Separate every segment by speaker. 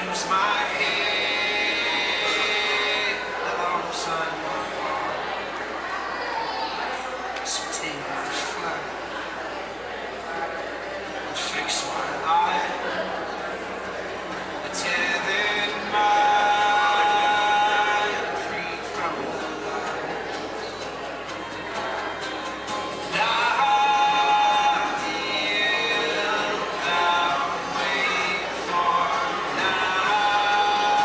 Speaker 1: lose my head alongside my heart. So take the flight and fix my life. A tethered mind, free from the light. Now, thou wait for now.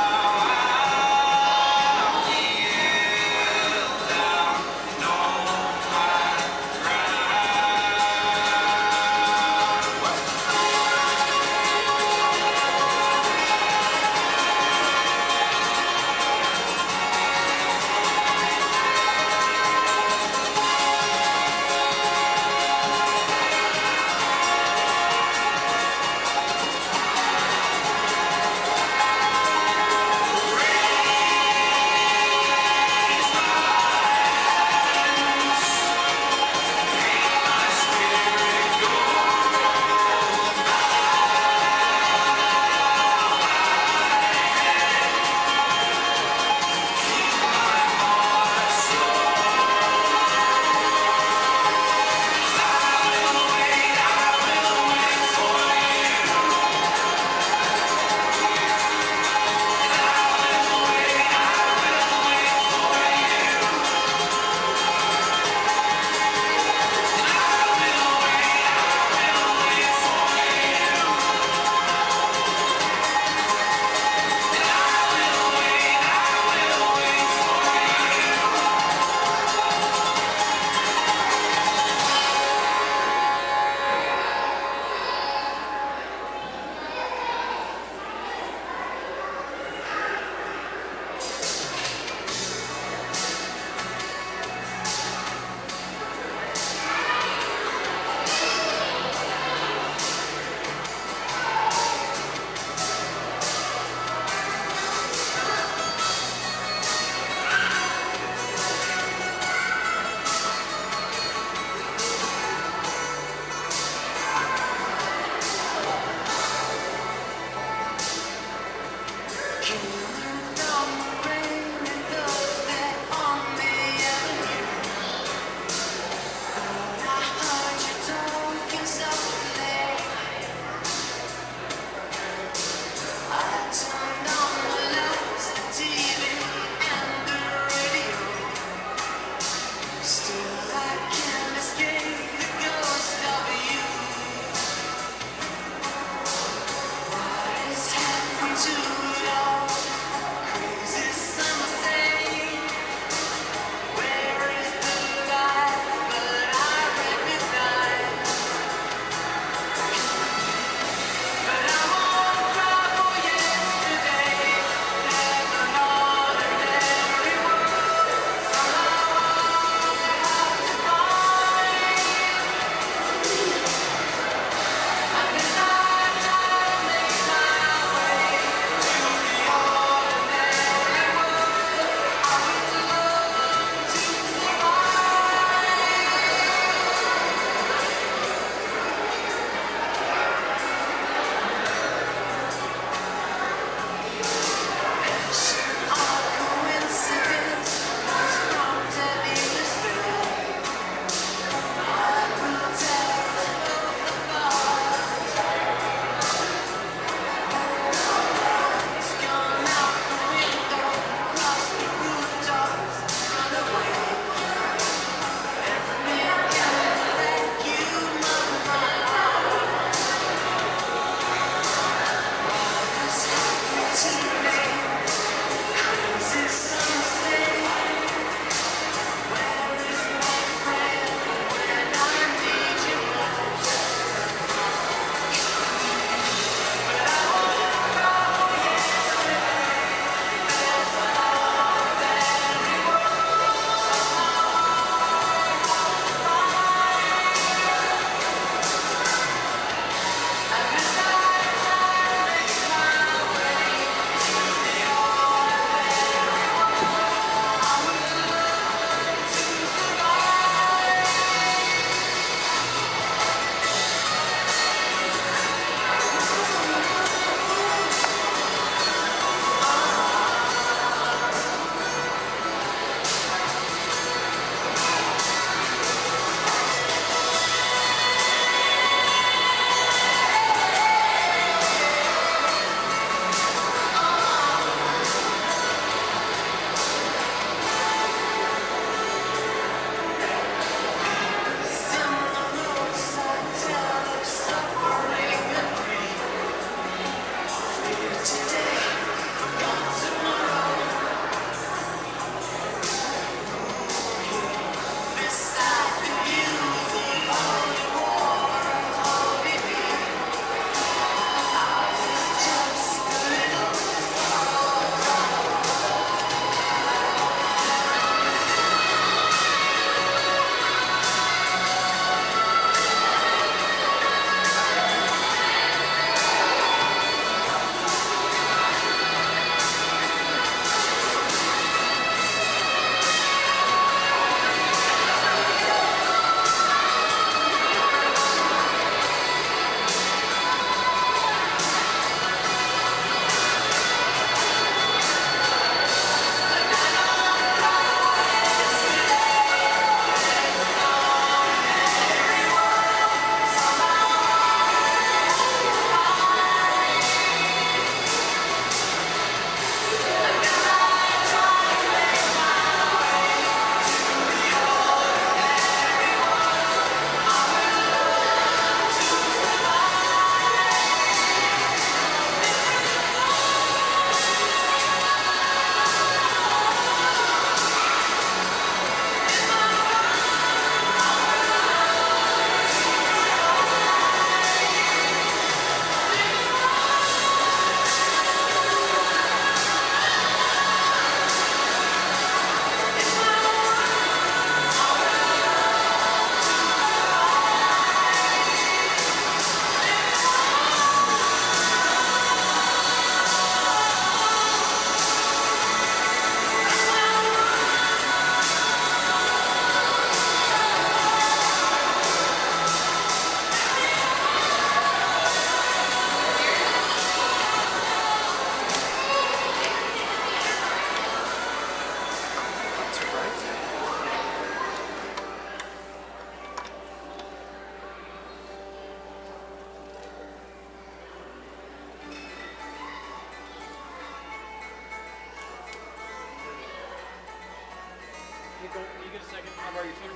Speaker 2: borrow your tuner?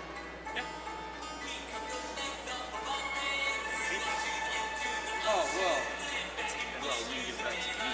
Speaker 2: Yeah. Oh, well. Well, you give it back to me.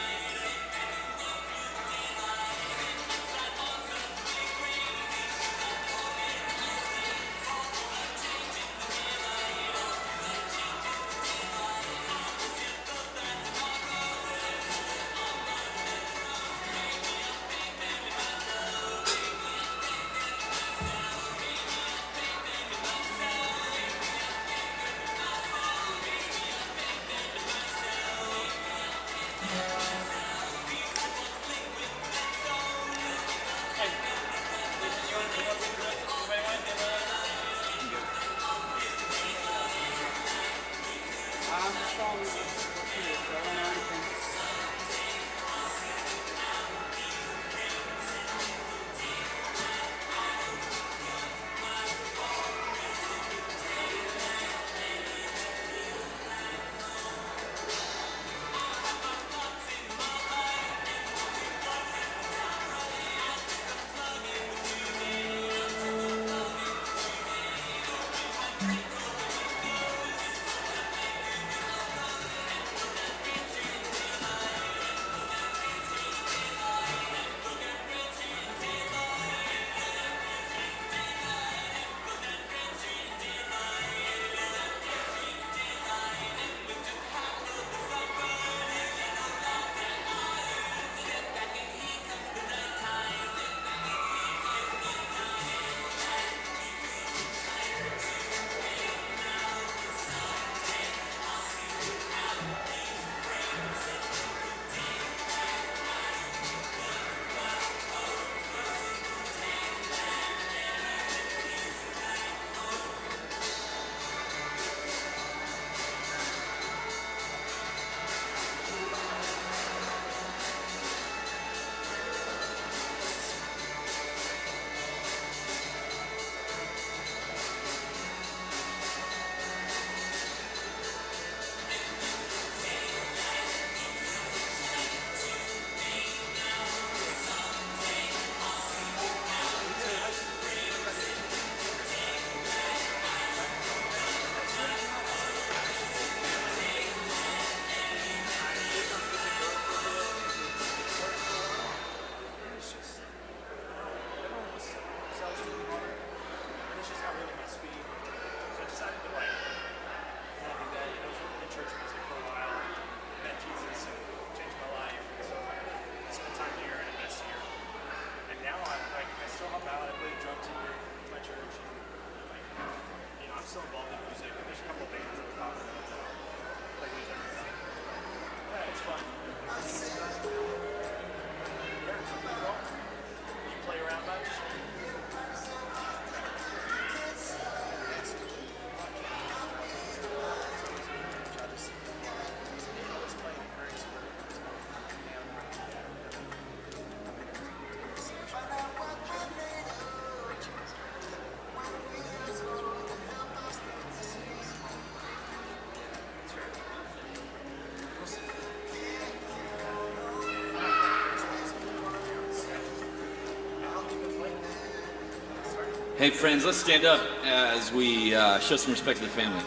Speaker 2: Hey friends, let's stand up as we show some respect to the family.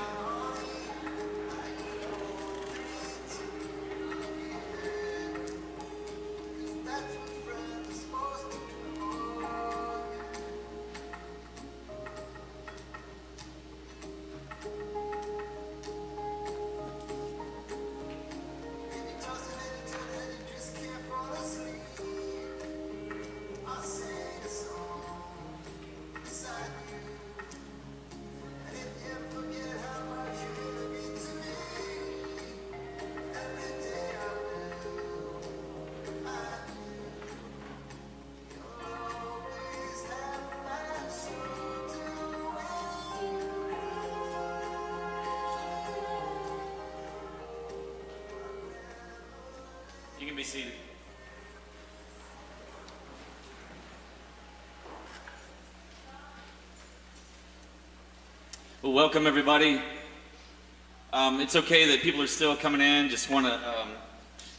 Speaker 2: You can be seated. Well, welcome everybody. It's okay that people are still coming in. Just want to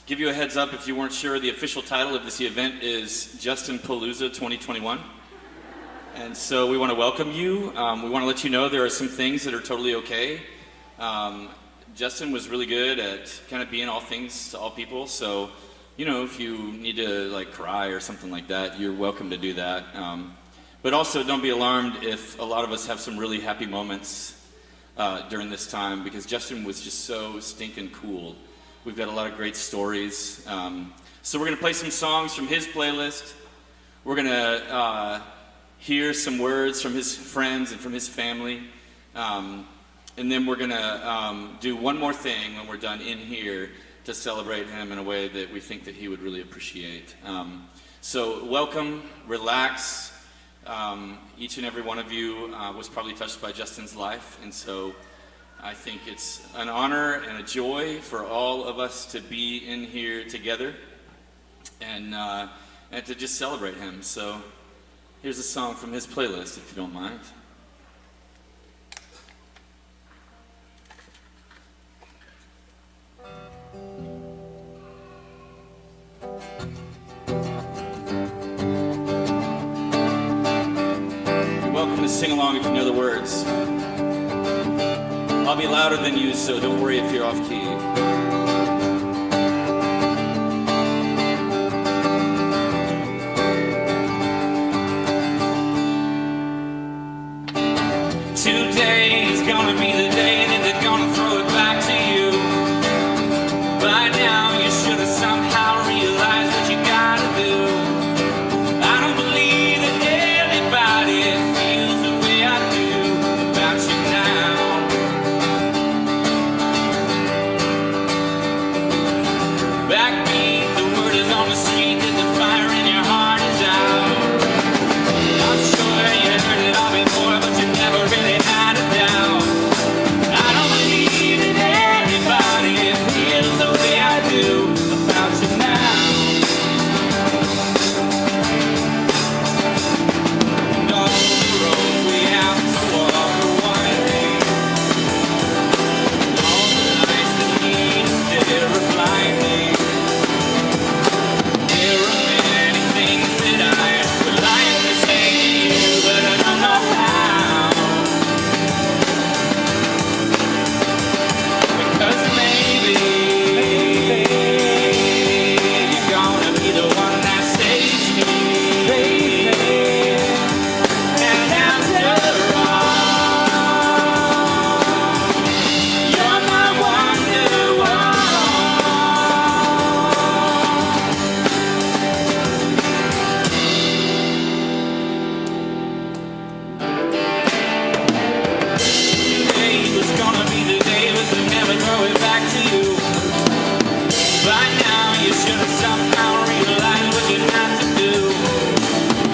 Speaker 2: give you a heads up if you weren't sure. The official title of this event is Justin Palooza 2021. And so we want to welcome you. We want to let you know there are some things that are totally okay. Justin was really good at kind of being all things to all people. So, if you need to like cry or something like that, you're welcome to do that. But also don't be alarmed if a lot of us have some really happy moments during this time, because Justin was just so stinking cool. We've got a lot of great stories. So we're going to play some songs from his playlist. We're going to hear some words from his friends and from his family. And then we're going to do one more thing when we're done in here to celebrate him in a way that we think that he would really appreciate. So welcome, relax. Each and every one of you was probably touched by Justin's life. And so I think it's an honor and a joy for all of us to be in here together and to just celebrate him. So here's a song from his playlist, if you don't mind. You're welcome to sing along if you know the words. I'll be louder than you, so don't worry if you're off key. Today is gonna be the day that they're gonna throw it back to you. By now you should have somehow realized what you gotta do. I don't believe that anybody feels the way I do about you now. Backbeat, the word is on the street that the fire in your heart is out. I'm sure you heard it all before, but you never really had a doubt. I don't believe that anybody feels the way I do about you now. And all the roads we have to walk are winding. All the lights that lead us there are blinding. There are many things that I would like to say to you, but I don't know how. Because maybe you're gonna be the one that saves me. And after all, you're my wonder-wall. Today was gonna be the day, but they'll never throw it back to you. By now you should have somehow realized what you had to do.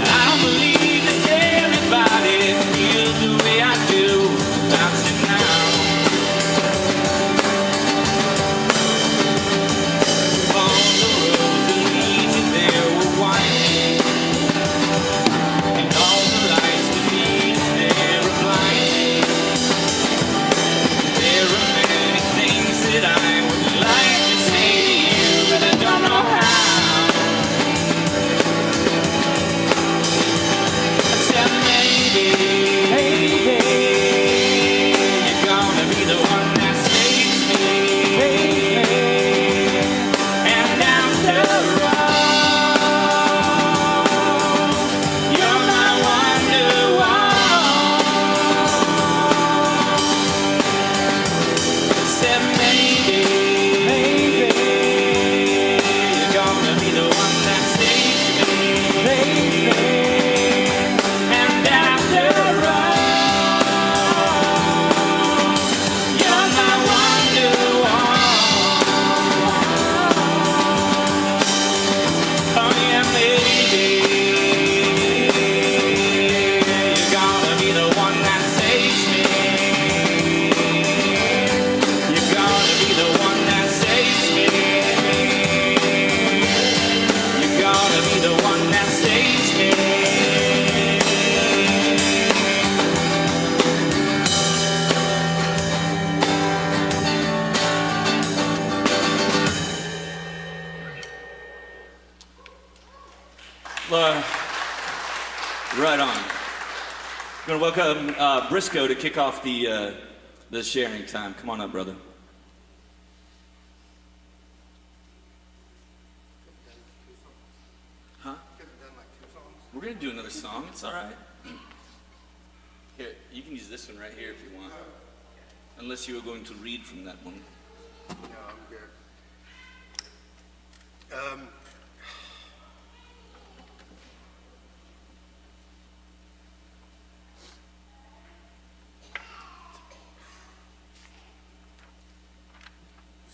Speaker 2: I don't believe that everybody feels the way I do about you now. All the roads that lead you there were winding, and all the lights that lead us there are blinding. There are many things that I would like to say to you, but I don't know how. I said maybe you're gonna be the one that saves me. And after all, you're my wonder-wall. Said maybe you're gonna be the one that saves me. And after all, you're my wonder-wall. Oh yeah, maybe you're gonna be the one that saves me. You're gonna be the one that saves me. You're gonna be the one that saves me. Right on. I'm going to welcome Briscoe to kick off the sharing time. Come on up, brother. Huh? We're going to do another song. It's all right. Here, you can use this one right here if you want. Unless you were going to read from that one.
Speaker 3: No, I'm good.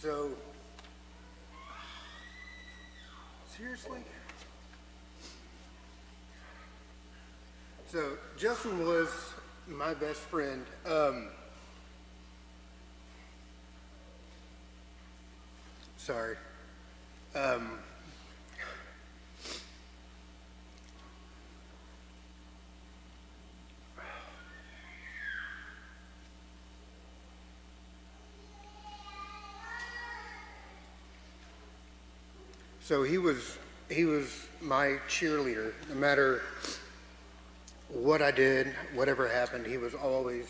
Speaker 3: So, seriously? So, Justin was my best friend. Sorry. So he was my cheerleader. No matter what I did, whatever happened, he was always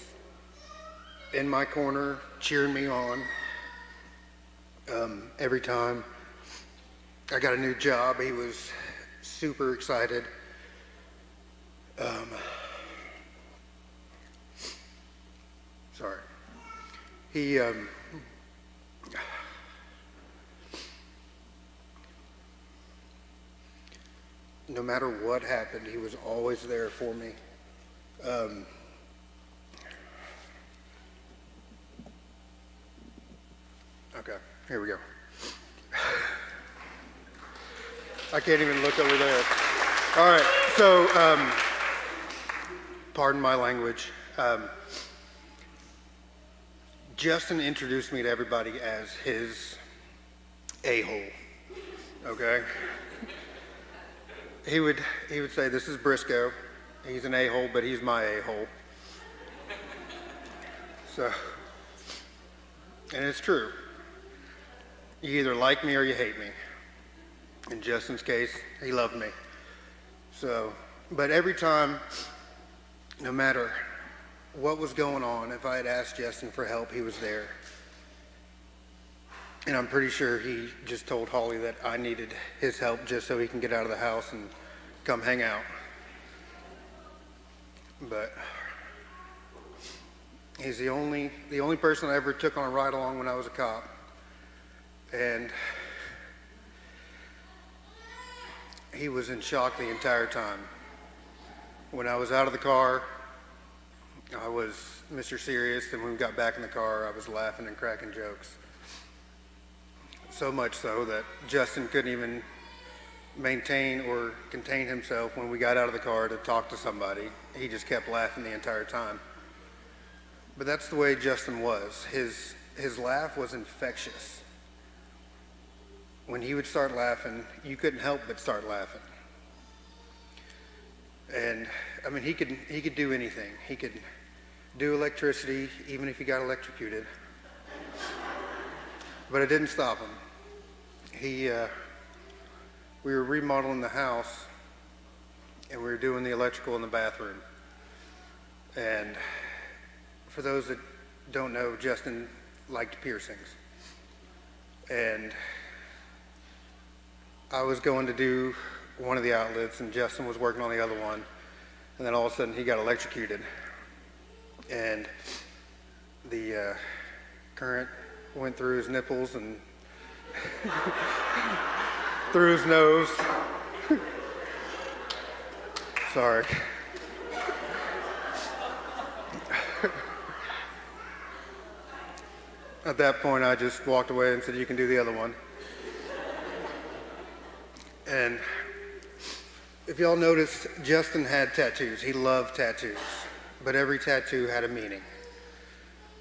Speaker 3: in my corner, cheering me on. Every time I got a new job, he was super excited. Sorry. He, no matter what happened, he was always there for me. Okay, here we go. I can't even look over there. All right, so, pardon my language. Justin introduced me to everybody as his a-hole, okay? He would say, "This is Briscoe. He's an a-hole, but he's my a-hole." So, and it's true. You either like me or you hate me. In Justin's case, he loved me. So, but every time, no matter what was going on, if I had asked Justin for help, he was there. And I'm pretty sure he just told Holly that I needed his help just so he can get out of the house and come hang out. But he's the only person I ever took on a ride along when I was a cop. And he was in shock the entire time. When I was out of the car, I was Mr. Serious, and when we got back in the car, I was laughing and cracking jokes. So much so that Justin couldn't even maintain or contain himself when we got out of the car to talk to somebody. He just kept laughing the entire time. But that's the way Justin was. His laugh was infectious. When he would start laughing, you couldn't help but start laughing. And I mean, he could do anything. He could do electricity, even if he got electrocuted. But it didn't stop him. We were remodeling the house, and we were doing the electrical in the bathroom. And for those that don't know, Justin liked piercings. And I was going to do one of the outlets, and Justin was working on the other one. And then all of a sudden, he got electrocuted. And the current went through his nipples and through his nose. Sorry. At that point, I just walked away and said, "You can do the other one." And if y'all noticed, Justin had tattoos. He loved tattoos, but every tattoo had a meaning.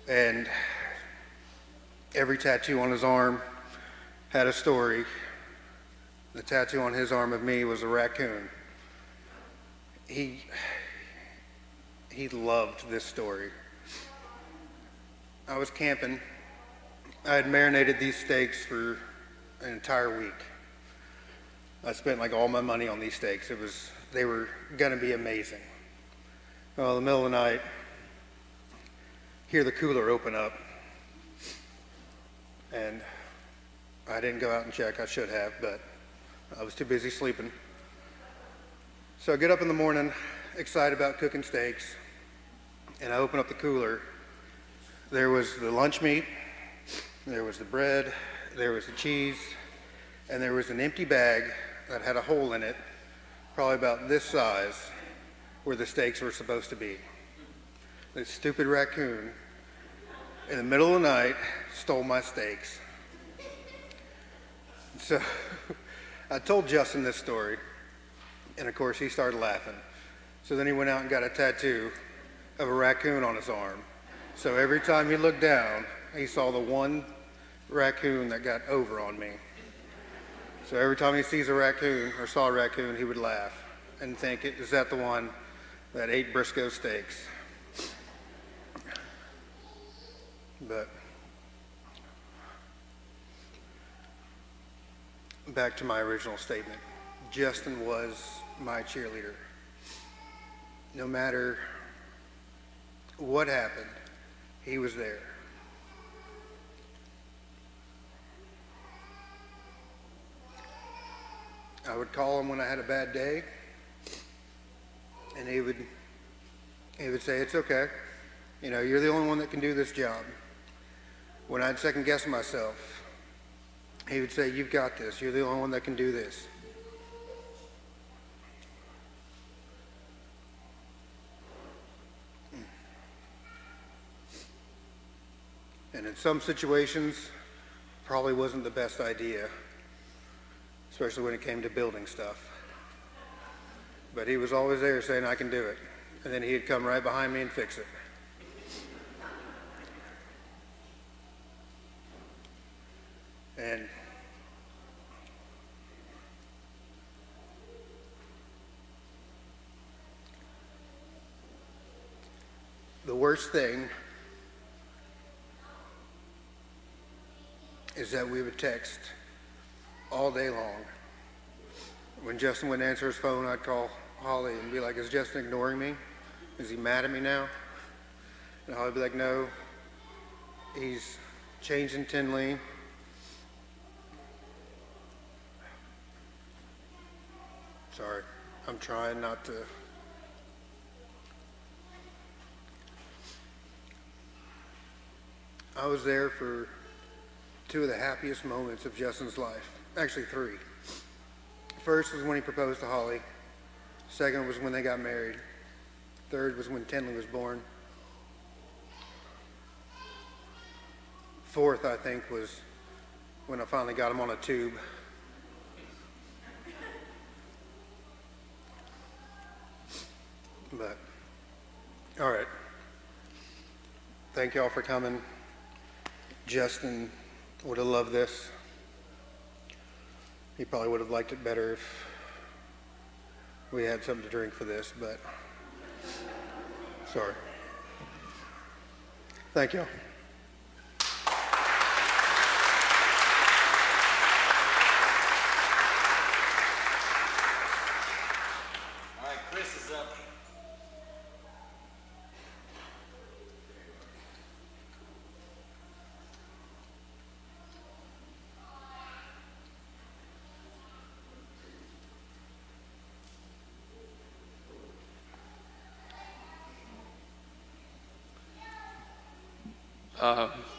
Speaker 3: And every tattoo on his arm had a story. The tattoo on his arm of me was a raccoon. He loved this story. I was camping. I had marinated these steaks for an entire week. I spent like all my money on these steaks. They were gonna be amazing. Well, in the middle of the night, hear the cooler open up, and I didn't go out and check. I should have, but I was too busy sleeping. So I get up in the morning, excited about cooking steaks, and I open up the cooler. There was the lunch meat, there was the bread, there was the cheese, and there was an empty bag that had a hole in it, probably about this size, where the steaks were supposed to be. This stupid raccoon, in the middle of the night, stole my steaks. So I told Justin this story, and of course he started laughing. So then he went out and got a tattoo of a raccoon on his arm. So every time he looked down, he saw the one raccoon that got over on me. So every time he sees a raccoon or saw a raccoon, he would laugh and think, is that the one that ate Briscoe steaks? But back to my original statement. Justin was my cheerleader. No matter what happened, he was there. I would call him when I had a bad day, and he would say, it's okay. You know, you're the only one that can do this job. When I'd second guess myself, he would say, you've got this. You're the only one that can do this. And in some situations, probably wasn't the best idea, especially when it came to building stuff. But he was always there saying, I can do it. And then he'd come right behind me and fix it. And the worst thing is that we would text all day long. When Justin wouldn't answer his phone, I'd call Holly and be like, is Justin ignoring me? Is he mad at me now? And Holly'd be like, no, he's changing Tinley. Sorry, I'm trying not to. I was there for two of the happiest moments of Justin's life. Actually, three. First was when he proposed to Holly. Second was when they got married. Third was when Tinley was born. Fourth, I think, was when I finally got him on a tube. But, all right. Thank y'all for coming. Justin would have loved this. He probably would have liked it better if we had something to drink for this, but sorry. Thank y'all.
Speaker 2: All right, Chris is up.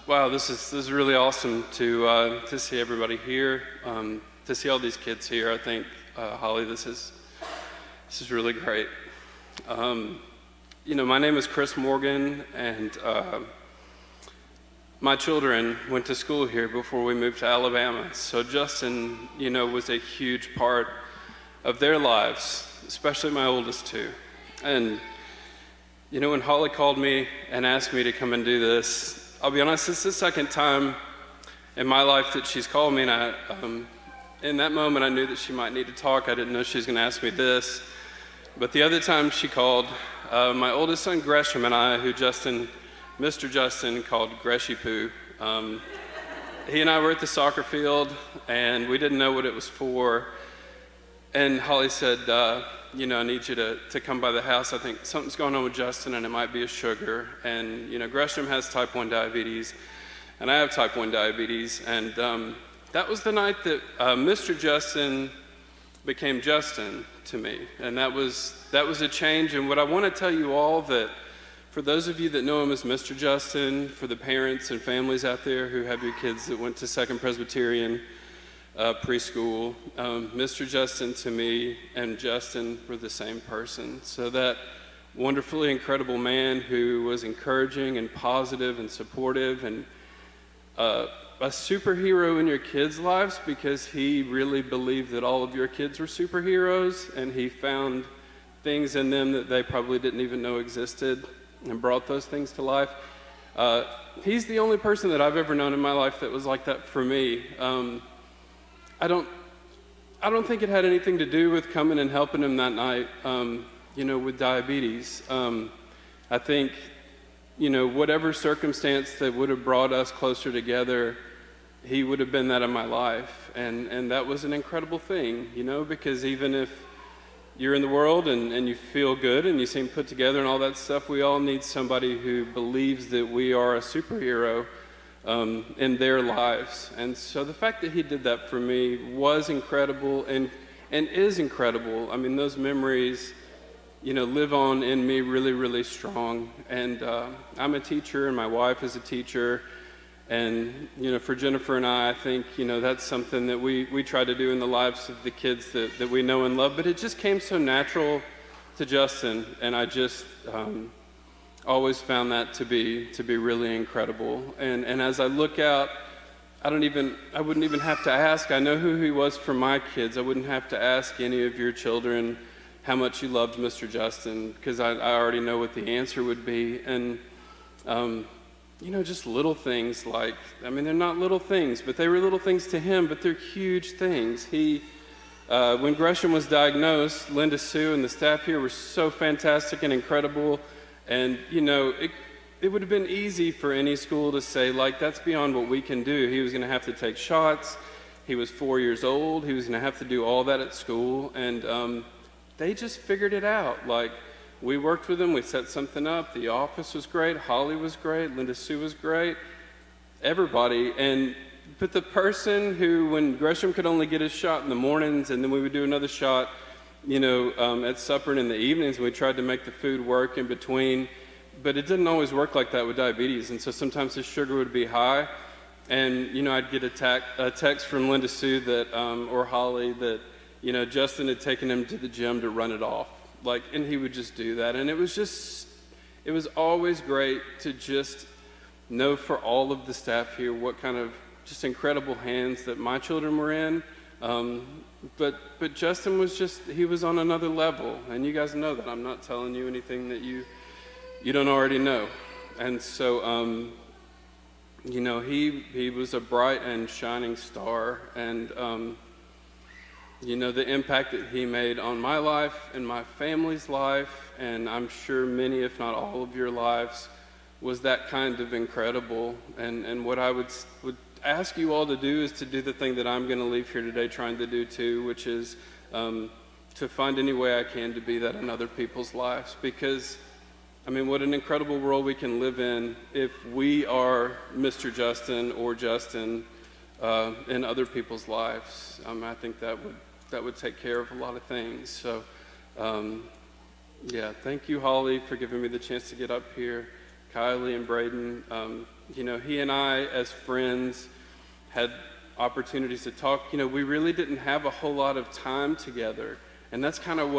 Speaker 4: Wow, this is really awesome to see everybody here, to see all these kids here. I think Holly, this is really great. You know, my name is Chris Morgan, and my children went to school here before we moved to Alabama. So Justin, you know, was a huge part of their lives, especially my oldest two. And you know, when Holly called me and asked me to come and do this, I'll be honest, it's the second time in my life that she's called me, and in that moment I knew that she might need to talk. I didn't know she was going to ask me this. But the other time she called, my oldest son Gresham and I, who Mr. Justin called Greshy Poo, he and I were at the soccer field, and we didn't know what it was for. And Holly said, I need you to come by the house. I think something's going on with Justin, and it might be a sugar. And, Gresham has type 1 diabetes, and I have type 1 diabetes. And that was the night that Mr. Justin became Justin to me. And that was a change. And what I want to tell you all, that for those of you that know him as Mr. Justin, for the parents and families out there who have your kids that went to Second Presbyterian preschool, Mr. Justin to me and Justin were the same person. So that wonderfully incredible man who was encouraging and positive and supportive, and a superhero in your kids' lives, because he really believed that all of your kids were superheroes, and he found things in them that they probably didn't even know existed and brought those things to life. He's the only person that I've ever known in my life that was like that for me. I don't think it had anything to do with coming and helping him that night, with diabetes. I think, whatever circumstance that would have brought us closer together, he would have been that in my life. And that was an incredible thing, because even if you're in the world and you feel good and you seem put together and all that stuff, we all need somebody who believes that we are a superhero in their lives. And so the fact that he did that for me was incredible and is incredible. I mean, those memories, live on in me really, really strong. And I'm a teacher, and my wife is a teacher. And, for Jennifer and I think, that's something that we try to do in the lives of the kids that we know and love. But it just came so natural to Justin, and I just always found that to be really incredible. And as I look out, I wouldn't even have to ask. I know who he was for my kids. I wouldn't have to ask any of your children how much you loved Mr. Justin, because I already know what the answer would be. And just little things like, they're not little things, but they were little things to him, but they're huge things. When Gresham was diagnosed, Linda Sue and the staff here were so fantastic and incredible. And, it would have been easy for any school to say, that's beyond what we can do. He was going to have to take shots. He was 4 years old. He was going to have to do all that at school. And they just figured it out. We worked with them. We set something up. The office was great. Holly was great. Linda Sue was great. Everybody. But the person who, when Gresham could only get his shot in the mornings, and then we would do another shot, at supper and in the evenings, we tried to make the food work in between. But it didn't always work like that with diabetes. And so sometimes his sugar would be high. And, I'd get a text from Linda Sue or Holly that, Justin had taken him to the gym to run it off. And he would just do that. And it was always great to just know for all of the staff here what kind of just incredible hands that my children were in. But Justin he was on another level. And you guys know that. I'm not telling you anything that you don't already know. And so, he was a bright and shining star. And, the impact that he made on my life and my family's life, and I'm sure many, if not all of your lives, was that kind of incredible. And what I would ask you all to do is to do the thing that I'm going to leave here today trying to do too, which is to find any way I can to be that in other people's lives. Because, what an incredible world we can live in if we are Mr. Justin or Justin in other people's lives. I think that would take care of a lot of things. So, thank you, Holly, for giving me the chance to get up here. Kylie and Braden, he and I, as friends, had opportunities to talk. We really didn't have a whole lot of time together, and that's kind of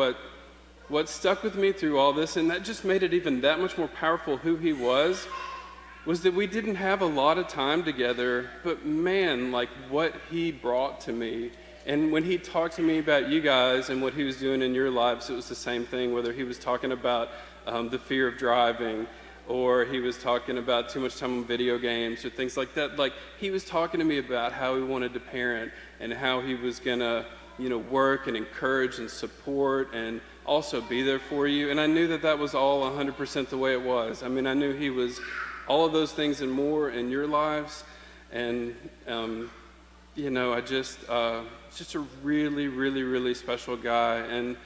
Speaker 4: what stuck with me through all this, and that just made it even that much more powerful who he was that we didn't have a lot of time together, but man, what he brought to me. And when he talked to me about you guys and what he was doing in your lives, it was the same thing, whether he was talking about the fear of driving, or he was talking about too much time on video games or things like that. He was talking to me about how he wanted to parent and how he was gonna, work and encourage and support and also be there for you. And I knew that was all 100% the way it was. I knew he was all of those things and more in your lives. And just a really, really, really special guy. And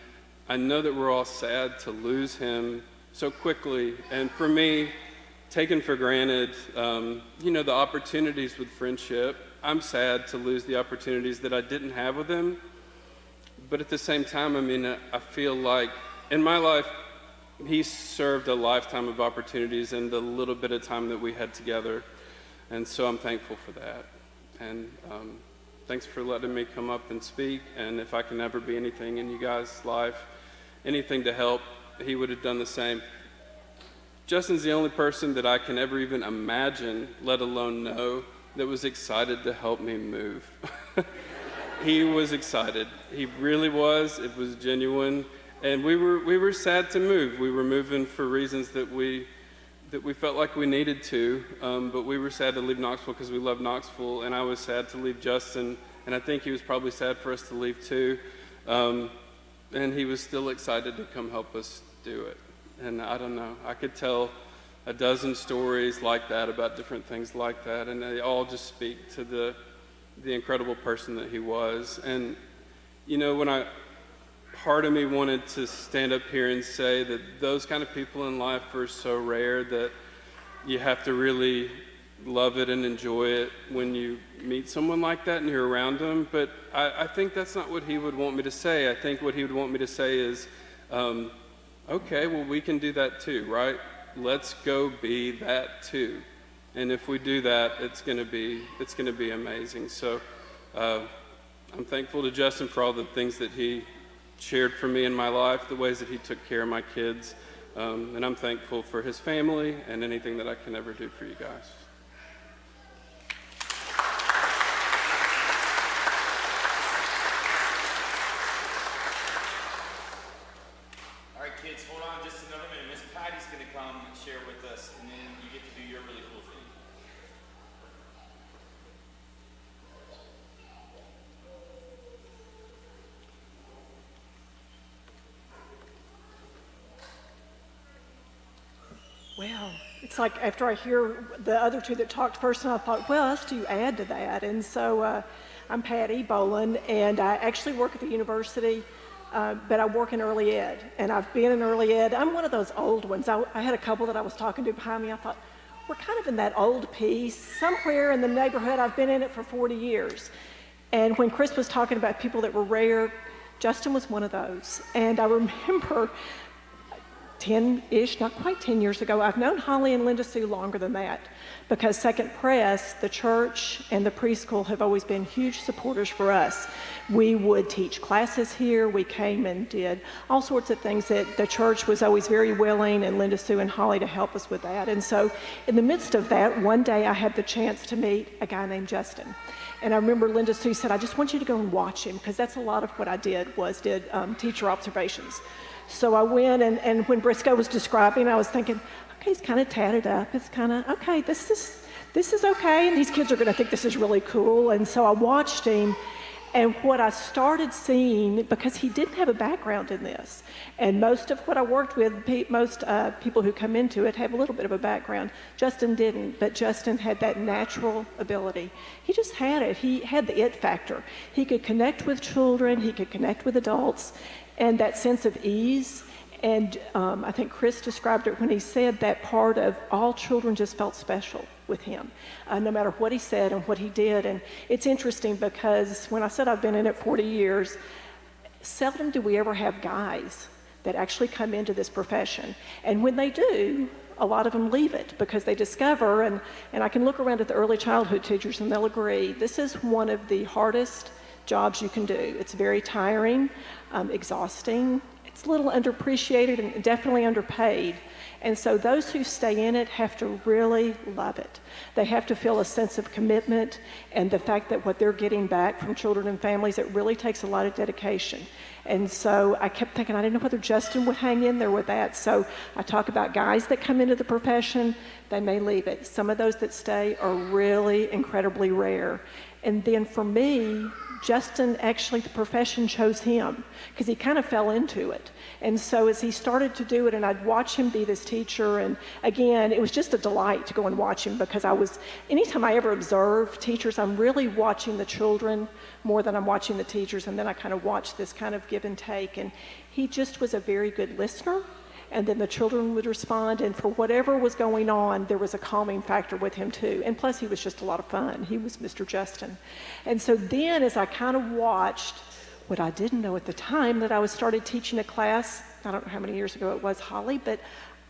Speaker 4: I know that we're all sad to lose him so quickly. And for me, taken for granted, the opportunities with friendship. I'm sad to lose the opportunities that I didn't have with him. But at the same time, I feel like in my life, he served a lifetime of opportunities in the little bit of time that we had together. And so I'm thankful for that. And thanks for letting me come up and speak. And if I can ever be anything in you guys' life, anything to help, he would have done the same. Justin's the only person that I can ever even imagine, let alone know, that was excited to help me move. He was excited. He really was. It was genuine. And we were sad to move. We were moving for reasons that we felt like we needed to, but we were sad to leave Knoxville because we love Knoxville, and I was sad to leave Justin, and I think he was probably sad for us to leave too. And he was still excited to come help us do it. And I don't know, I could tell a dozen stories like that about different things like that, and they all just speak to the incredible person that he was. And part of me wanted to stand up here and say that those kind of people in life are so rare that you have to really love it and enjoy it when you meet someone like that and you're around them. But I think that's not what he would want me to say. I think what he would want me to say is, okay, well, we can do that too, right? Let's go be that too. And if we do that, it's going to be amazing. So I'm thankful to Justin for all the things that he shared for me in my life, the ways that he took care of my kids. And I'm thankful for his family and anything that I can ever do for you guys.
Speaker 2: All right, kids, hold on just another minute. Miss Patty's going to come and share with us, and then you get to do your really cool thing.
Speaker 5: Well, it's like after I hear the other two that talked first, and I thought, what else do you add to that? And so I'm Patty Boland, and I actually work at the university, but I work in early ed, and I've been in early ed. I'm one of those old ones. I had a couple that I was talking to behind me. I thought, we're kind of in that old piece. Somewhere in the neighborhood, I've been in it for 40 years. And when Chris was talking about people that were rare, Justin was one of those. And I remember 10-ish, not quite 10 years ago, I've known Holly and Linda Sue longer than that, because Second Press, the church, and the preschool have always been huge supporters for us. We would teach classes here. We came and did all sorts of things that the church was always very willing, and Linda Sue and Holly to help us with that. And so in the midst of that, one day I had the chance to meet a guy named Justin. And I remember Linda Sue said, I just want you to go and watch him, because that's a lot of what I did teacher observations. So I went, and when Briscoe was describing, I was thinking, okay, he's kind of tatted up. It's kind of, okay, this is okay, and these kids are going to think this is really cool. And so I watched him, and what I started seeing, because he didn't have a background in this, and most of what I worked with, most people who come into it have a little bit of a background. Justin didn't, but Justin had that natural ability. He just had it. He had the it factor. He could connect with children. He could connect with adults. And that sense of ease, and I think Chris described it when he said that part of all children just felt special with him, no matter what he said and what he did. And it's interesting because when I said I've been in it 40 years, seldom do we ever have guys that actually come into this profession. And when they do, a lot of them leave it because they discover, and I can look around at the early childhood teachers and they'll agree, this is one of the hardest jobs you can do. It's very tiring, exhausting. It's a little underappreciated and definitely underpaid. And so those who stay in it have to really love it. They have to feel a sense of commitment and the fact that what they're getting back from children and families, it really takes a lot of dedication. And so I kept thinking, I didn't know whether Justin would hang in there with that. So I talk about guys that come into the profession, they may leave it. Some of those that stay are really incredibly rare. And then for me, Justin, actually, the profession chose him because he kind of fell into it. And so as he started to do it, and I'd watch him be this teacher, and again, it was just a delight to go and watch him because anytime I ever observe teachers, I'm really watching the children more than I'm watching the teachers, and then I kind of watch this kind of give and take. And he just was a very good listener. And then the children would respond, and for whatever was going on, there was a calming factor with him too. And plus, he was just a lot of fun. He was Mr. Justin. And so then, as I kind of watched, what I didn't know at the time, that I started teaching a class, I don't know how many years ago it was, Holly, but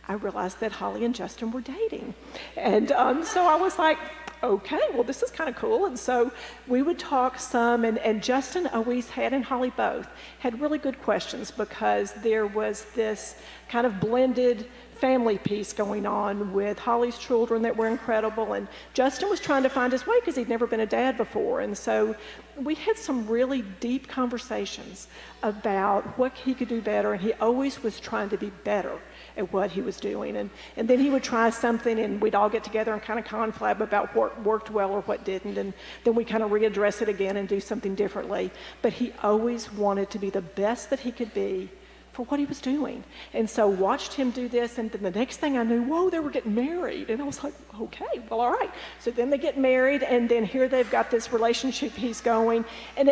Speaker 5: I realized that Holly and Justin were dating. And so I was like, okay, well, this is kind of cool. And so we would talk some, and Justin always had, and Holly both, had really good questions because there was this kind of blended family piece going on with Holly's children that were incredible, and Justin was trying to find his way because he'd never been a dad before. And so we had some really deep conversations about what he could do better, and he always was trying to be better at what he was doing. And then he would try something, and we'd all get together and kind of conflab about what worked well or what didn't, and then we kind of readdress it again and do something differently. But he always wanted to be the best that he could be for what he was doing. And so watched him do this, and then the next thing I knew, whoa, they were getting married. And I was like, okay, well, all right. So then they get married, and then here they've got this relationship he's going. And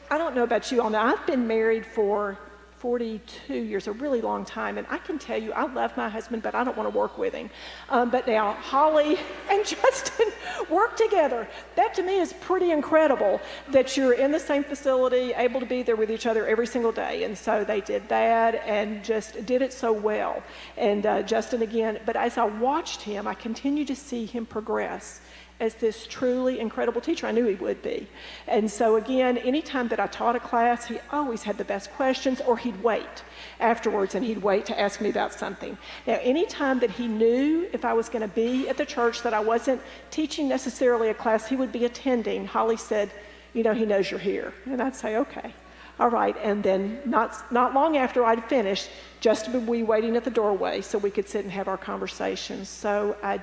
Speaker 5: I don't know about you all, now I've been married for 42 years, a really long time, and I can tell you I love my husband, but I don't want to work with him. But now Holly and Justin work together. That to me is pretty incredible, that you're in the same facility, able to be there with each other every single day. And so they did that and just did it so well. And Justin again, but as I watched him, I continued to see him progress as this truly incredible teacher. I knew he would be. And so again, anytime that I taught a class, he always had the best questions, or he'd wait afterwards and he'd wait to ask me about something. Now, anytime that he knew if I was going to be at the church that I wasn't teaching necessarily a class, he would be attending, Holly said, he knows you're here. And I'd say, okay. All right, and then not long after I'd finished, Justin would be waiting at the doorway so we could sit and have our conversations. So I'm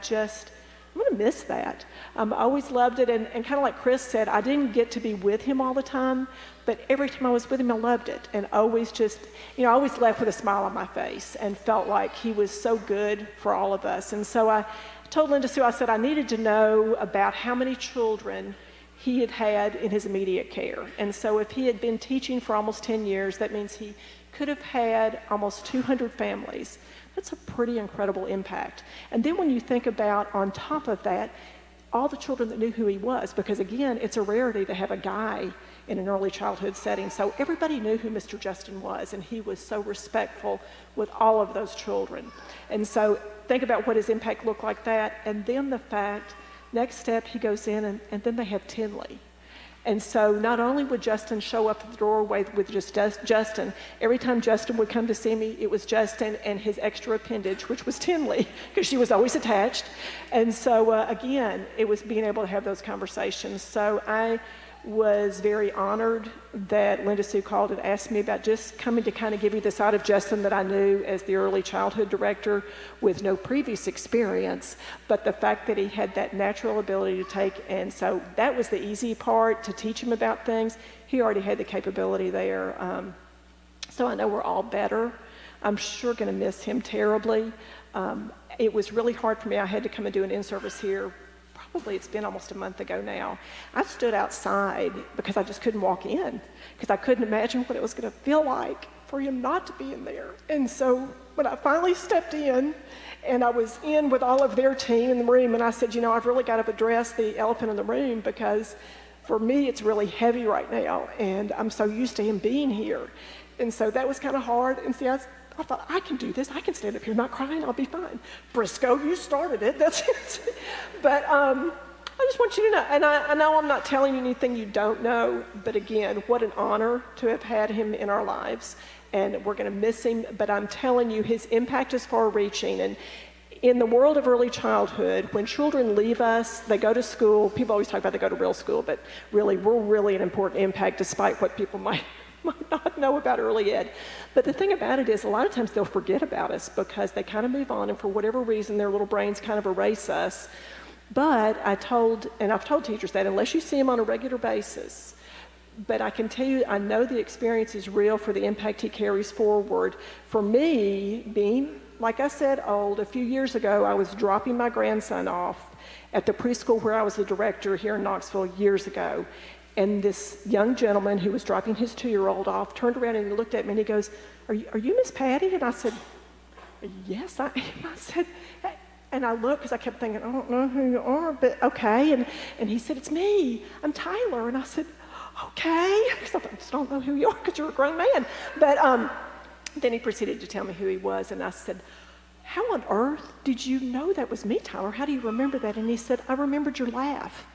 Speaker 5: going to miss that. I always loved it, and kind of like Chris said, I didn't get to be with him all the time, but every time I was with him, I loved it, and always just, I always left with a smile on my face and felt like he was so good for all of us. And so I told Linda Sue, I said I needed to know about how many children he had had in his immediate care. And so if he had been teaching for almost 10 years, that means he could have had almost 200 families. That's a pretty incredible impact. And then when you think about, on top of that, all the children that knew who he was, because again, it's a rarity to have a guy in an early childhood setting. So everybody knew who Mr. Justin was, and he was so respectful with all of those children. And so think about what his impact looked like that. And then the fact, next step, he goes in and then they have Tinley. And so not only would Justin show up at the doorway with just Justin, every time Justin would come to see me, it was Justin and his extra appendage, which was Tinley, because she was always attached. And so again, it was being able to have those conversations. So I was very honored that Linda Sue called and asked me about just coming to kind of give you the side of Justin that I knew as the early childhood director with no previous experience, but the fact that he had that natural ability to take, and so that was the easy part, to teach him about things. He already had the capability there. So I know we're all better. I'm sure going to miss him terribly. It was really hard for me. I had to come and do an in-service here. Probably it's been almost a month ago now. I stood outside because I just couldn't walk in, because I couldn't imagine what it was going to feel like for him not to be in there. And so when I finally stepped in, and I was in with all of their team in the room, and I said, I've really got to address the elephant in the room, because for me it's really heavy right now, and I'm so used to him being here. And so that was kind of hard. And see, I thought, I can do this. I can stand up here not crying. I'll be fine. Briscoe, you started it. That's it. But I just want you to know, and I know I'm not telling you anything you don't know, but again, what an honor to have had him in our lives. And we're going to miss him, but I'm telling you, his impact is far-reaching. And in the world of early childhood, when children leave us, they go to school. People always talk about they go to real school, but really, we're really an important impact, despite what people might not know about early ed. But the thing about it is, a lot of times they'll forget about us because they kind of move on, and for whatever reason, their little brains kind of erase us. But I've told teachers that unless you see them on a regular basis, But I can tell you, I know the experience is real for the impact he carries forward. For me, being, like I said, old, a few years ago, I was dropping my grandson off at the preschool where I was the director here in Knoxville years ago. And this young gentleman who was dropping his 2-year-old off turned around and he looked at me and he goes, are you Miss Patty? And I said, yes, I am. I said, and I looked because I kept thinking, I don't know who you are, but okay. And he said, it's me. I'm Tyler. And I said, okay. Because I just don't know who you are because you're a grown man. But then he proceeded to tell me who he was. And I said, how on earth did you know that was me, Tyler? How do you remember that? And he said, I remembered your laugh.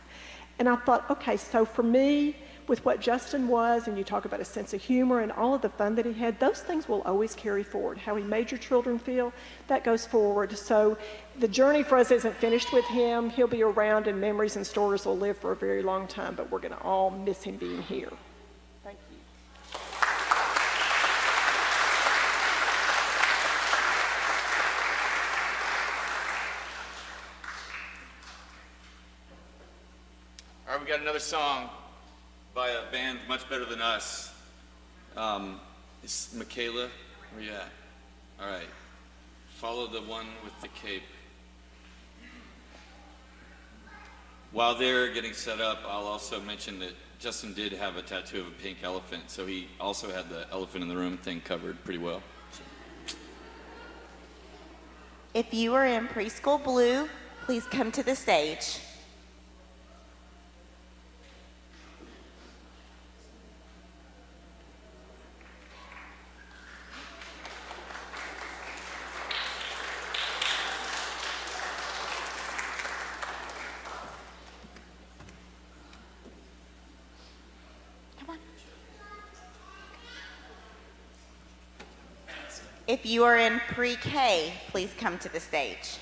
Speaker 5: And I thought, okay, so for me, with what Justin was, and you talk about a sense of humor and all of the fun that he had, those things will always carry forward. How he made your children feel, that goes forward. So the journey for us isn't finished with him. He'll be around and memories and stories will live for a very long time, but we're going to all miss him being here. Thank you.
Speaker 2: All right, we got another song by a band much better than us. It's Michaela. Where you at? All right. Follow the one with the cape. While they're getting set up, I'll also mention that Justin did have a tattoo of a pink elephant, so he also had the elephant in the room thing covered pretty well.
Speaker 6: If you are in preschool blue, please come to the stage. If you are in pre-K, please come to the stage.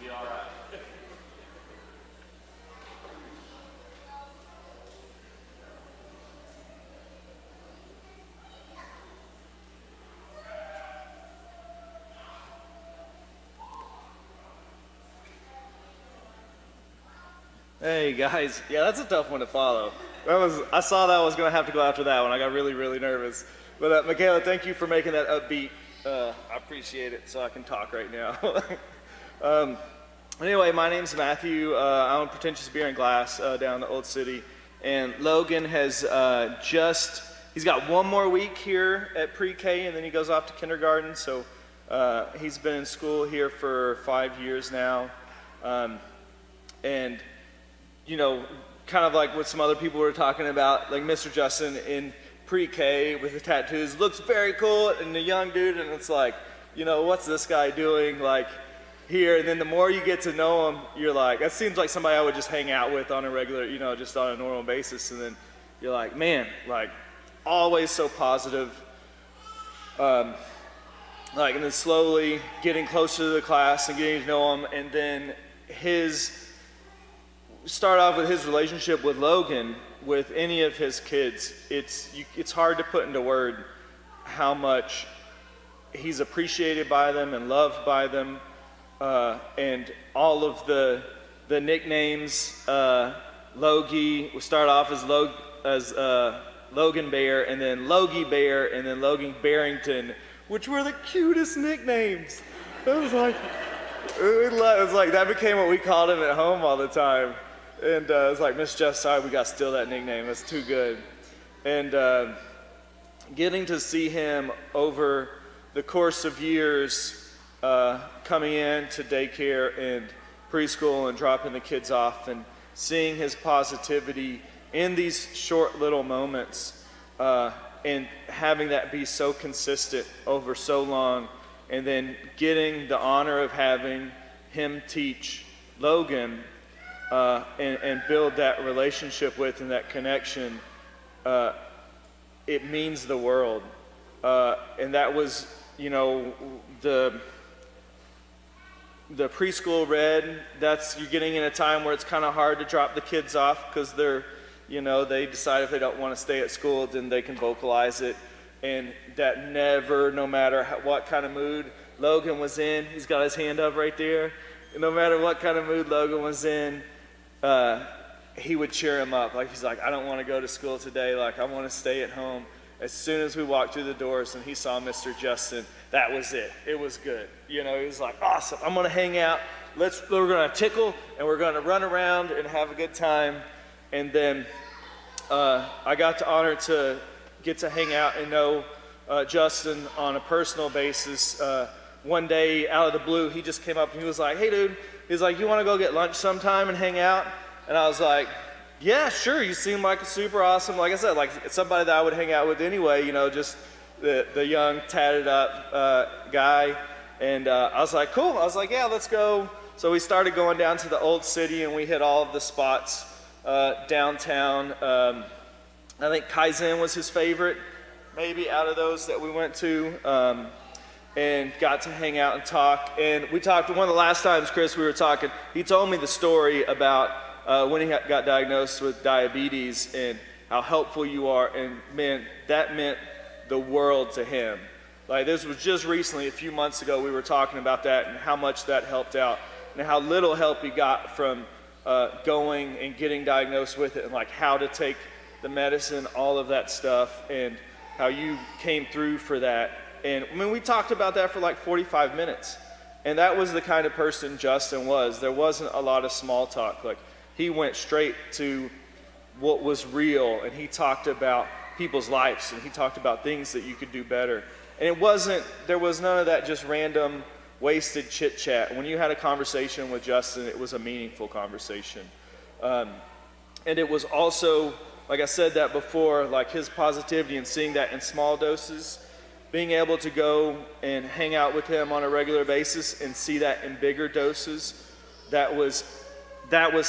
Speaker 2: It'll be all right.
Speaker 7: Hey guys, yeah, that's a tough one to follow. I saw that I was going to have to go after that one. I got really, really nervous. But Michaela, thank you for making that upbeat. I appreciate it, so I can talk right now. Anyway, my name's Matthew. I own Pretentious Beer and Glass down in the Old City, and Logan has he's got one more week here at pre-K, and then he goes off to kindergarten. So he's been in school here for 5 years now, and you know, kind of like what some other people were talking about, like Mr. Justin in pre-K with the tattoos looks very cool, and the young dude, and it's like, you know, what's this guy doing like here? And then the more you get to know him, you're like, that seems like somebody I would just hang out with on a regular, you know, just on a normal basis. And then you're like, man, like always so positive. And then slowly getting closer to the class and getting to know him, and then start off with his relationship with Logan, with any of his kids. It's hard to put into word how much he's appreciated by them and loved by them, and all of the nicknames. Logie, we start off as Logan Bear, and then Logie Bear, and then Logan Barrington, which were the cutest nicknames. It was like that became what we called him at home all the time. And it's like, Miss Jeff, sorry, we got to steal that nickname. That's too good. And getting to see him over the course of years, coming in to daycare and preschool and dropping the kids off, and seeing his positivity in these short little moments, and having that be so consistent over so long, and then getting the honor of having him teach Logan, and build that relationship with and that connection, it means the world. And that was, you know, the preschool read, you're getting in a time where it's kind of hard to drop the kids off because they decide if they don't want to stay at school, then they can vocalize it. And that never, no matter what kind of mood Logan was in, he's got his hand up right there, and no matter what kind of mood Logan was in, he would cheer him up. Like, he's like, I don't want to go to school today. Like, I want to stay at home. As soon as we walked through the doors and he saw Mr. Justin, that was it. It was good. You know, he was like, awesome. I'm going to hang out. We're going to tickle, and we're going to run around and have a good time. And then I got the honor to get to hang out and know Justin on a personal basis. One day, out of the blue, he just came up and he was like, hey, dude. He's like, you want to go get lunch sometime and hang out? And I was like, yeah, sure. You seem like a super awesome, like I said, like somebody that I would hang out with anyway, you know, just the young, tatted up guy. And I was like, cool. I was like, yeah, let's go. So we started going down to the Old City, and we hit all of the spots downtown. I think Kaizen was his favorite, maybe out of those that we went to. And got to hang out and talk. And we talked, one of the last times, Chris, we were talking, he told me the story about when he got diagnosed with diabetes and how helpful you are. And man, that meant the world to him. Like, this was just recently, a few months ago, we were talking about that and how much that helped out and how little help he got from going and getting diagnosed with it, and like how to take the medicine, all of that stuff, and how you came through for that. And I mean, we talked about that for like 45 minutes. And that was the kind of person Justin was. There wasn't a lot of small talk. Like, he went straight to what was real, and he talked about people's lives, and he talked about things that you could do better. And there was none of that just random, wasted chit chat. When you had a conversation with Justin, it was a meaningful conversation. And it was also, like I said that before, like his positivity and seeing that in small doses, being able to go and hang out with him on a regular basis and see that in bigger doses, that was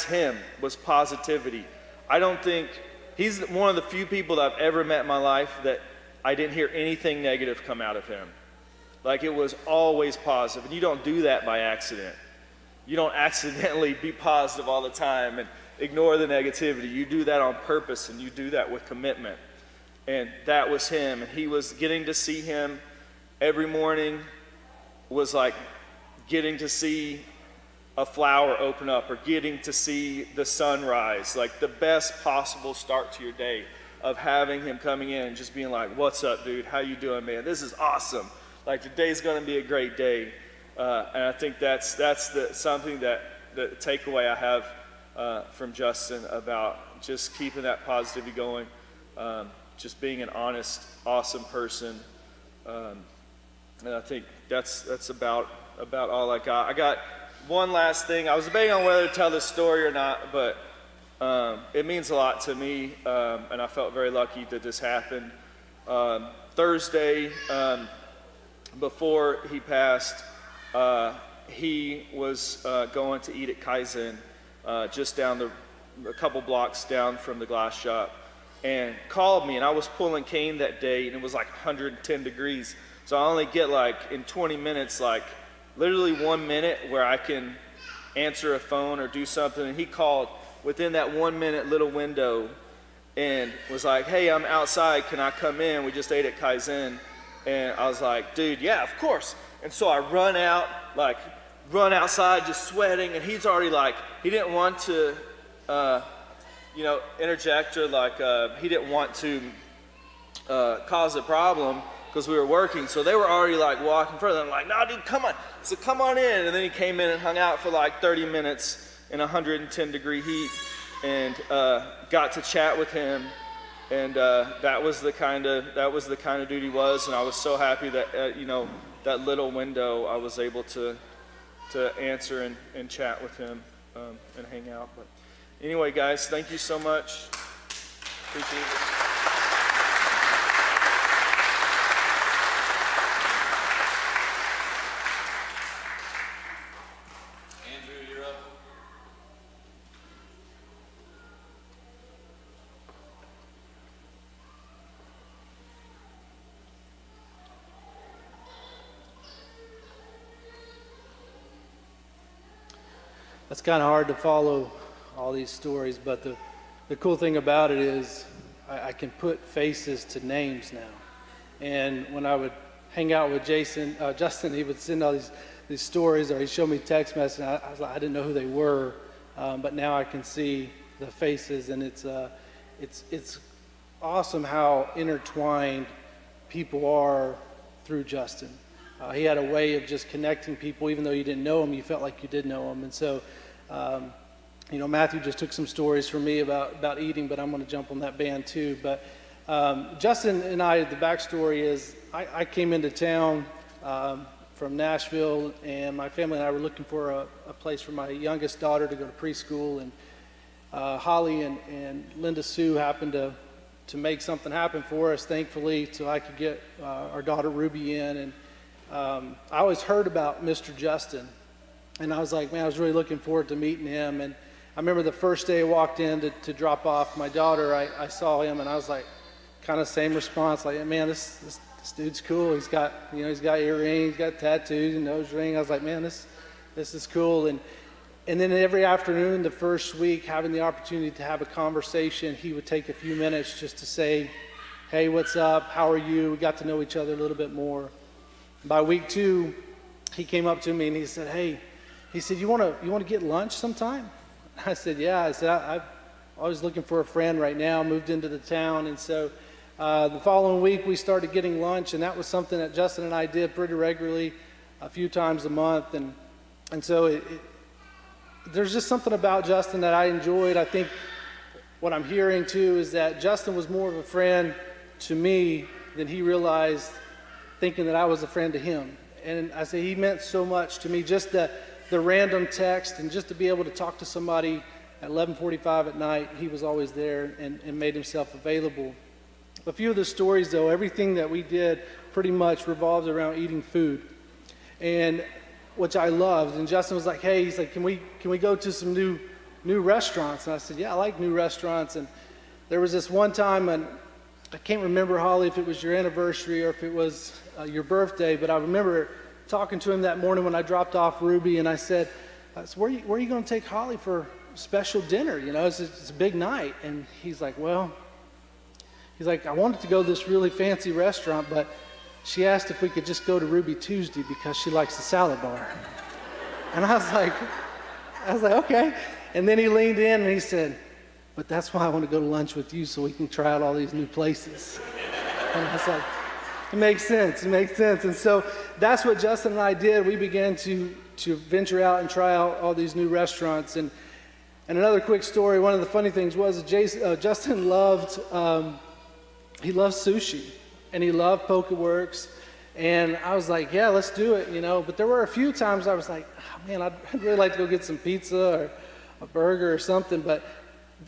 Speaker 7: him, was positivity. I don't think, he's one of the few people that I've ever met in my life that I didn't hear anything negative come out of him. Like, it was always positive, and you don't do that by accident. You don't accidentally be positive all the time and ignore the negativity. You do that on purpose, and you do that with commitment. And that was him. And he was getting to see him every morning was like getting to see a flower open up or getting to see the sunrise, like the best possible start to your day of having him coming in and just being like, "What's up, dude? How you doing, man? This is awesome. Like today's going to be a great day." And I think that's something that the takeaway I have from Justin about just keeping that positivity going, just being an honest, awesome person. And I think that's about all I got. I got one last thing. I was debating on whether to tell this story or not, but it means a lot to me, and I felt very lucky that this happened. Thursday, before he passed, he was going to eat at Kaizen, just down a couple blocks down from the glass shop, and called me. And I was pulling cane that day, and it was like 110 degrees. So I only get like in 20 minutes, like literally 1 minute where I can answer a phone or do something. And he called within that 1 minute little window and was like, "Hey, I'm outside. Can I come in? We just ate at Kaizen." And I was like, "Dude, yeah, of course." And so I run outside just sweating. And he's already like, he didn't want to, interject or like, he didn't want to cause a problem, because we were working, so they were already like walking further. I'm like, "No, dude, come on." So come on in. And then he came in and hung out for like 30 minutes in 110 degree heat, and got to chat with him. And that was the kind of dude he was. And I was so happy that that little window I was able to answer and chat with him and hang out. But anyway, guys, thank you so much. Appreciate it.
Speaker 8: It's kind of hard to follow all these stories, but the cool thing about it is I can put faces to names now. And when I would hang out with Justin, he would send all these stories, or he'd show me text messages. And I was like, I didn't know who they were, but now I can see the faces, and it's awesome how intertwined people are through Justin. He had a way of just connecting people. Even though you didn't know him, you felt like you did know him. And so, Matthew just took some stories from me about eating, but I'm going to jump on that band too. But Justin and I, the backstory is I came into town from Nashville, and my family and I were looking for a place for my youngest daughter to go to preschool. And Holly and Linda Sue happened to make something happen for us, thankfully, so I could get our daughter Ruby in. And I always heard about Mr. Justin, and I was like, man, I was really looking forward to meeting him. And I remember the first day I walked in to drop off my daughter, I saw him, and I was like, kind of same response, like, man, this dude's cool. He's got earrings, he's got tattoos, and nose ring. I was like, man, this is cool. And then every afternoon, the first week, having the opportunity to have a conversation, he would take a few minutes just to say, hey, what's up? How are you? We got to know each other a little bit more. By week 2, he came up to me and he said, hey, you want to get lunch sometime? I said, yeah. I said, I'm always looking for a friend right now, moved into the town. And so the following week we started getting lunch, and that was something that Justin and I did pretty regularly, a few times a month. And so there's just something about Justin that I enjoyed. I think what I'm hearing too is that Justin was more of a friend to me than he realized, thinking that I was a friend to him. And I say he meant so much to me, just the random text, and just to be able to talk to somebody at 11:45 at night. He was always there and made himself available. A few of the stories though, everything that we did pretty much revolved around eating food, and which I loved. And Justin was like, hey, he's like, can we go to some new restaurants? And I said, yeah, I like new restaurants. And there was this one time, and I can't remember, Holly, if it was your anniversary or if it was your birthday, but I remember talking to him that morning when I dropped off Ruby, and I said, So where are you going to take Holly for special dinner? You know, it's a big night. And he's like, well, I wanted to go to this really fancy restaurant, but she asked if we could just go to Ruby Tuesday because she likes the salad bar. And I was like, okay. And then he leaned in and he said, but that's why I want to go to lunch with you so we can try out all these new places. And I was like, it makes sense. And so that's what Justin and I did. We began to venture out and try out all these new restaurants. And another quick story, one of the funny things was Justin loved sushi, and he loved Pokeworks. And I was like, yeah, let's do it, you know. But there were a few times I was like, oh, man, I'd really like to go get some pizza or a burger or something. But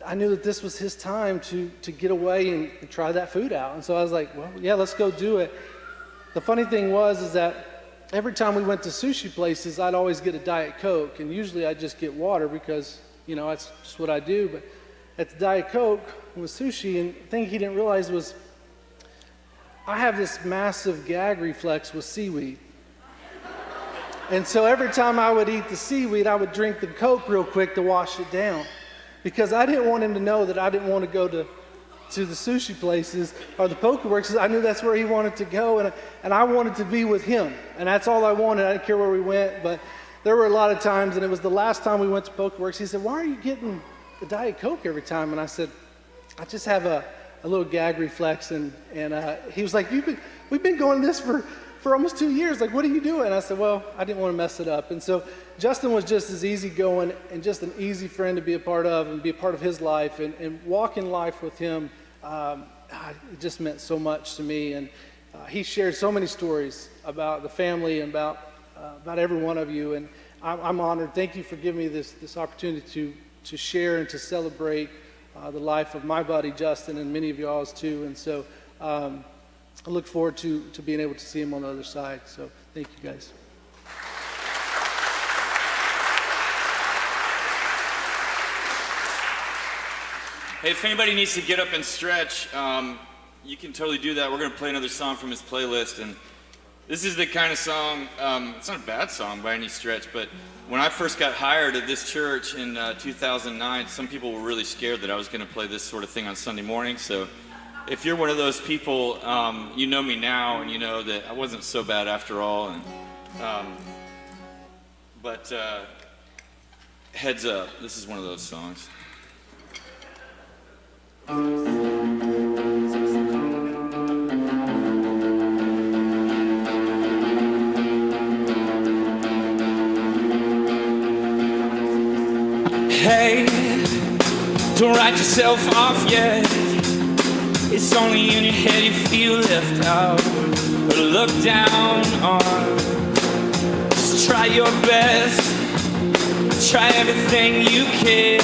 Speaker 8: I knew that this was his time to get away and try that food out. And so I was like, well, yeah, let's go do it. The funny thing is that every time we went to sushi places, I'd always get a Diet Coke. And usually I'd just get water because, you know, that's just what I do. But at the Diet Coke with sushi, and the thing he didn't realize was I have this massive gag reflex with seaweed. And so every time I would eat the seaweed, I would drink the Coke real quick to wash it down. Because I didn't want him to know that I didn't want to go to the sushi places or the Pokeworks. I knew that's where he wanted to go, and I wanted to be with him. And that's all I wanted. I didn't care where we went. But there were a lot of times, and it was the last time we went to Pokeworks, he said, why are you getting the Diet Coke every time? And I said, I just have a little gag reflex. And he was like, we've been going this for almost 2 years. Like, what are you doing? And I said, well, I didn't want to mess it up. And so Justin was just as easygoing and just an easy friend to be a part of and be a part of his life. And walking life with him, it just meant so much to me. And he shared so many stories about the family and about every one of you. And I'm honored. Thank you for giving me this opportunity to share and to celebrate the life of my buddy Justin and many of y'all's too. And so I look forward to being able to see him on the other side. So thank you guys.
Speaker 2: Hey, if anybody needs to get up and stretch, you can totally do that. We're going to play another song from his playlist. And this is the kind of song, it's not a bad song by any stretch, but when I first got hired at this church in 2009, some people were really scared that I was going to play this sort of thing on Sunday morning. So if you're one of those people, you know me now, and you know that I wasn't so bad after all. And but heads up, this is one of those songs.
Speaker 1: Hey, don't write yourself off yet. It's only in your head you feel left out or looked down on. Just try your best, try everything you can,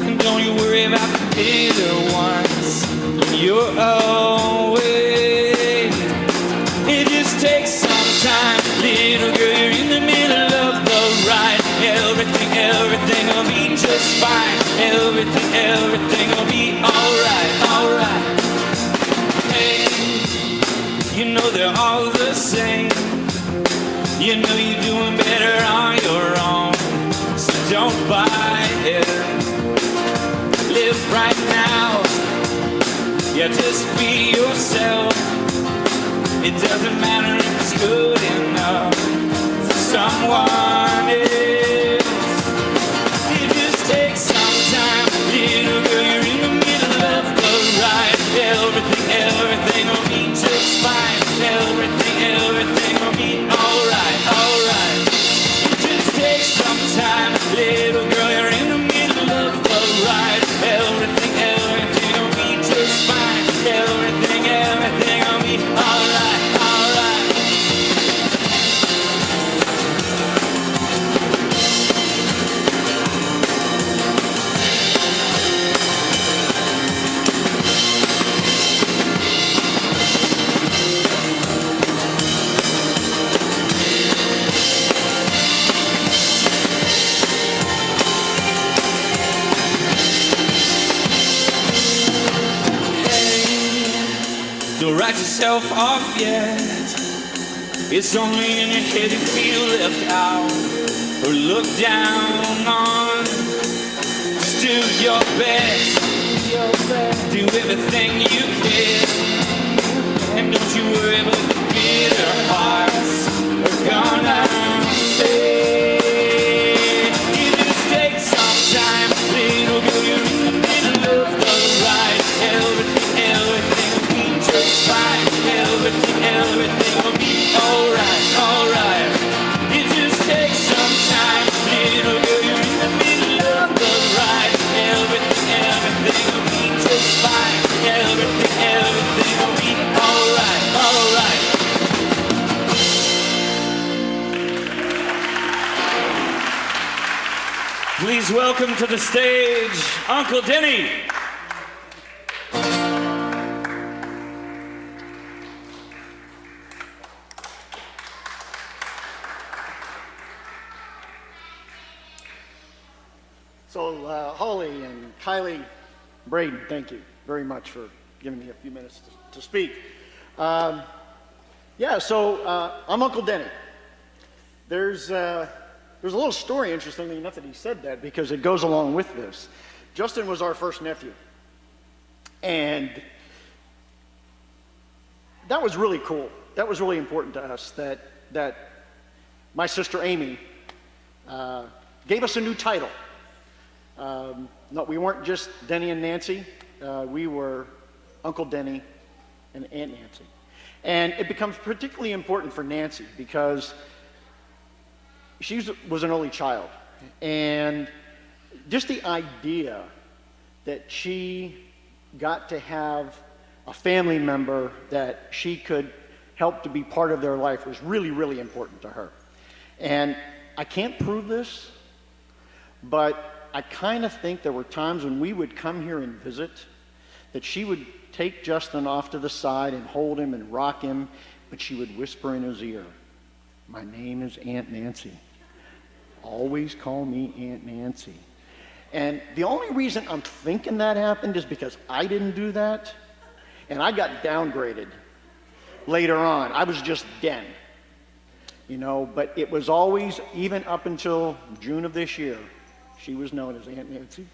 Speaker 1: and don't you worry about the bitter ones in your own way. It just takes some time, little girl, you're in the middle of the ride. Everything will be just fine. Everything will be alright. Hey, you know they're all the same. You know you're doing better on your own. So don't buy it. Live right now. Yeah, just be yourself. It doesn't matter if it's good enough for someone else. Take some time, little girl, you're in the middle of the ride. Everything will be just fine. Everything will be alright. Just take some time, little girl, you're in the middle of the ride. Everything will be just fine. Everything will be alright. Don't write yourself off yet. It's only in your head you feel left out or looked down on. Just do your best, do everything you can, and don't you worry about the bitter hearts are gonna stay. You just take some time, little girl, you're in the middle of the ride. Everything will be just fine. Everything will be alright, alright. You just take some time, little girl, you're in the middle of the ride. Everything will be just fine. Everything will be alright, alright. Please welcome to the stage, Uncle Denny.
Speaker 9: So, Holly and Kylie, Braden, thank you very much for giving me a few minutes to speak. I'm Uncle Denny. There's a little story, interestingly enough, that he said that because it goes along with this. Justin was our first nephew, and that was really cool. That was really important to us that my sister Amy gave us a new title. No, we weren't just Denny and Nancy. We were Uncle Denny and Aunt Nancy. And it becomes particularly important for Nancy because she was an only child. And just the idea that she got to have a family member that she could help to be part of their life was really, really important to her. And I can't prove this, but I kind of think there were times when we would come here and visit that she would take Justin off to the side and hold him and rock him, but she would whisper in his ear, "My name is Aunt Nancy. Always call me Aunt Nancy." And the only reason I'm thinking that happened is because I didn't do that, and I got downgraded later on. I was just Den, but it was always, even up until June of this year, she was known as Aunt Nancy.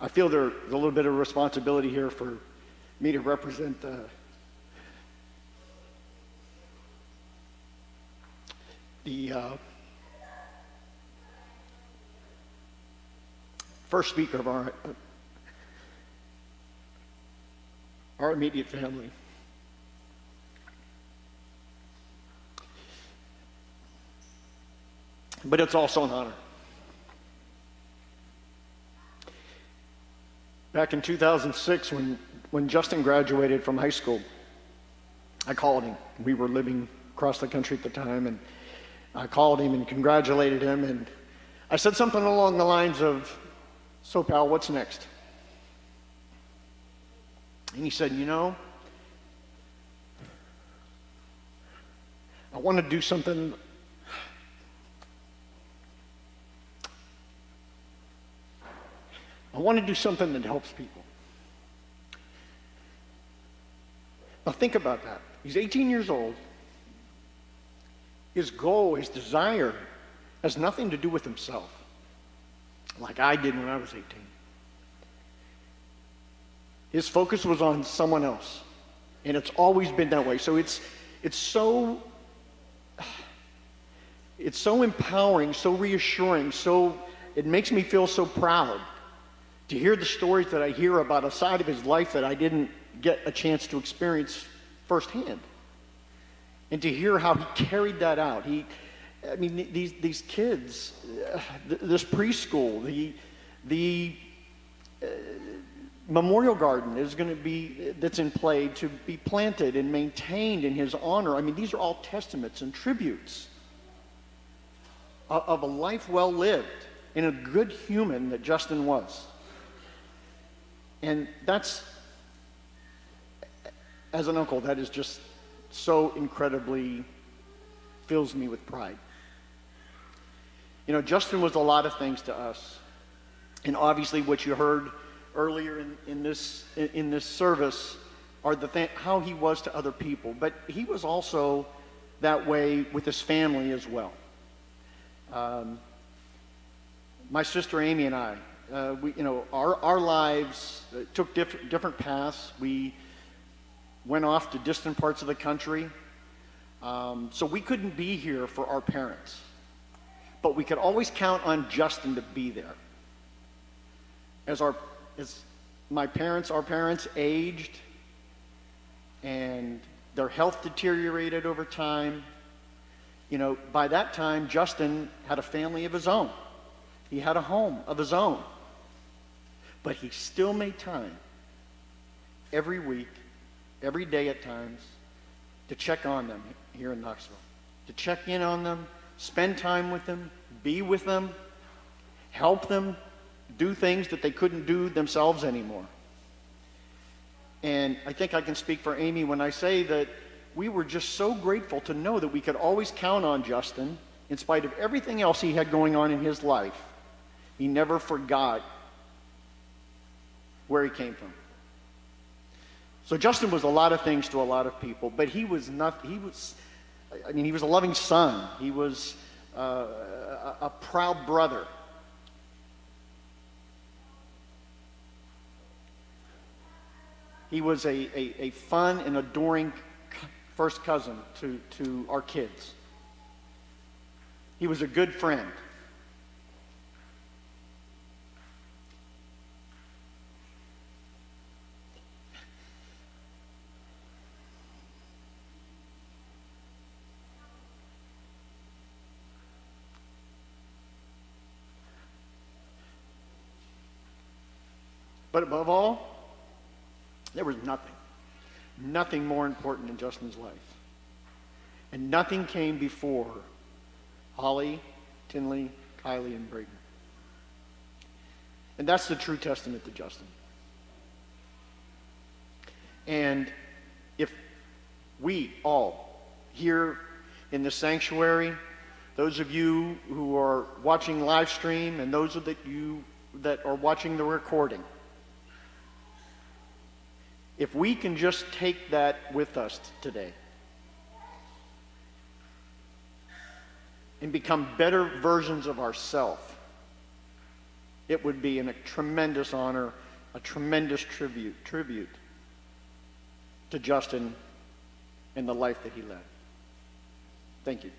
Speaker 9: I feel there's a little bit of responsibility here for me to represent the first speaker of our immediate family. But it's also an honor. Back in 2006, when Justin graduated from high school, I called him. We were living across the country at the time, and I called him and congratulated him, and I said something along the lines of, "So, pal, what's next?" And he said, I want to do something that helps people. Now think about that. He's 18 years old. His goal, his desire, has nothing to do with himself, like I did when I was 18. His focus was on someone else, and it's always been that way. So it's so empowering, so reassuring, it makes me feel so proud to hear the stories that I hear about a side of his life that I didn't get a chance to experience firsthand. And to hear how he carried that out. These kids, this preschool, the memorial garden that's in play to be planted and maintained in his honor. These are all testaments and tributes of a life well lived and a good human that Justin was. And that's, as an uncle, that is just so incredibly fills me with pride. Justin was a lot of things to us. And obviously what you heard earlier in this service are how he was to other people. But he was also that way with his family as well. My sister Amy and I, our lives took different paths. We went off to distant parts of the country. So we couldn't be here for our parents. But we could always count on Justin to be there. As our parents aged and their health deteriorated over time, by that time, Justin had a family of his own. He had a home of his own. But he still made time every week, every day at times, to check on them here in Knoxville. To check in on them, spend time with them, be with them, help them do things that they couldn't do themselves anymore. And I think I can speak for Amy when I say that we were just so grateful to know that we could always count on Justin in spite of everything else he had going on in his life. He never forgot where he came from. So Justin was a lot of things to a lot of people, but he was a loving son. He was a proud brother. He was a fun and adoring first cousin to our kids. He was a good friend. But above all, there was nothing more important in Justin's life. And nothing came before Holly, Tinley, Kylie, and Braden. And that's the true testament to Justin. And if we all here in the sanctuary, those of you who are watching live stream and those of you that are watching the recording, if we can just take that with us today and become better versions of ourselves, it would be a tremendous honor, a tremendous tribute to Justin and the life that he led. Thank you.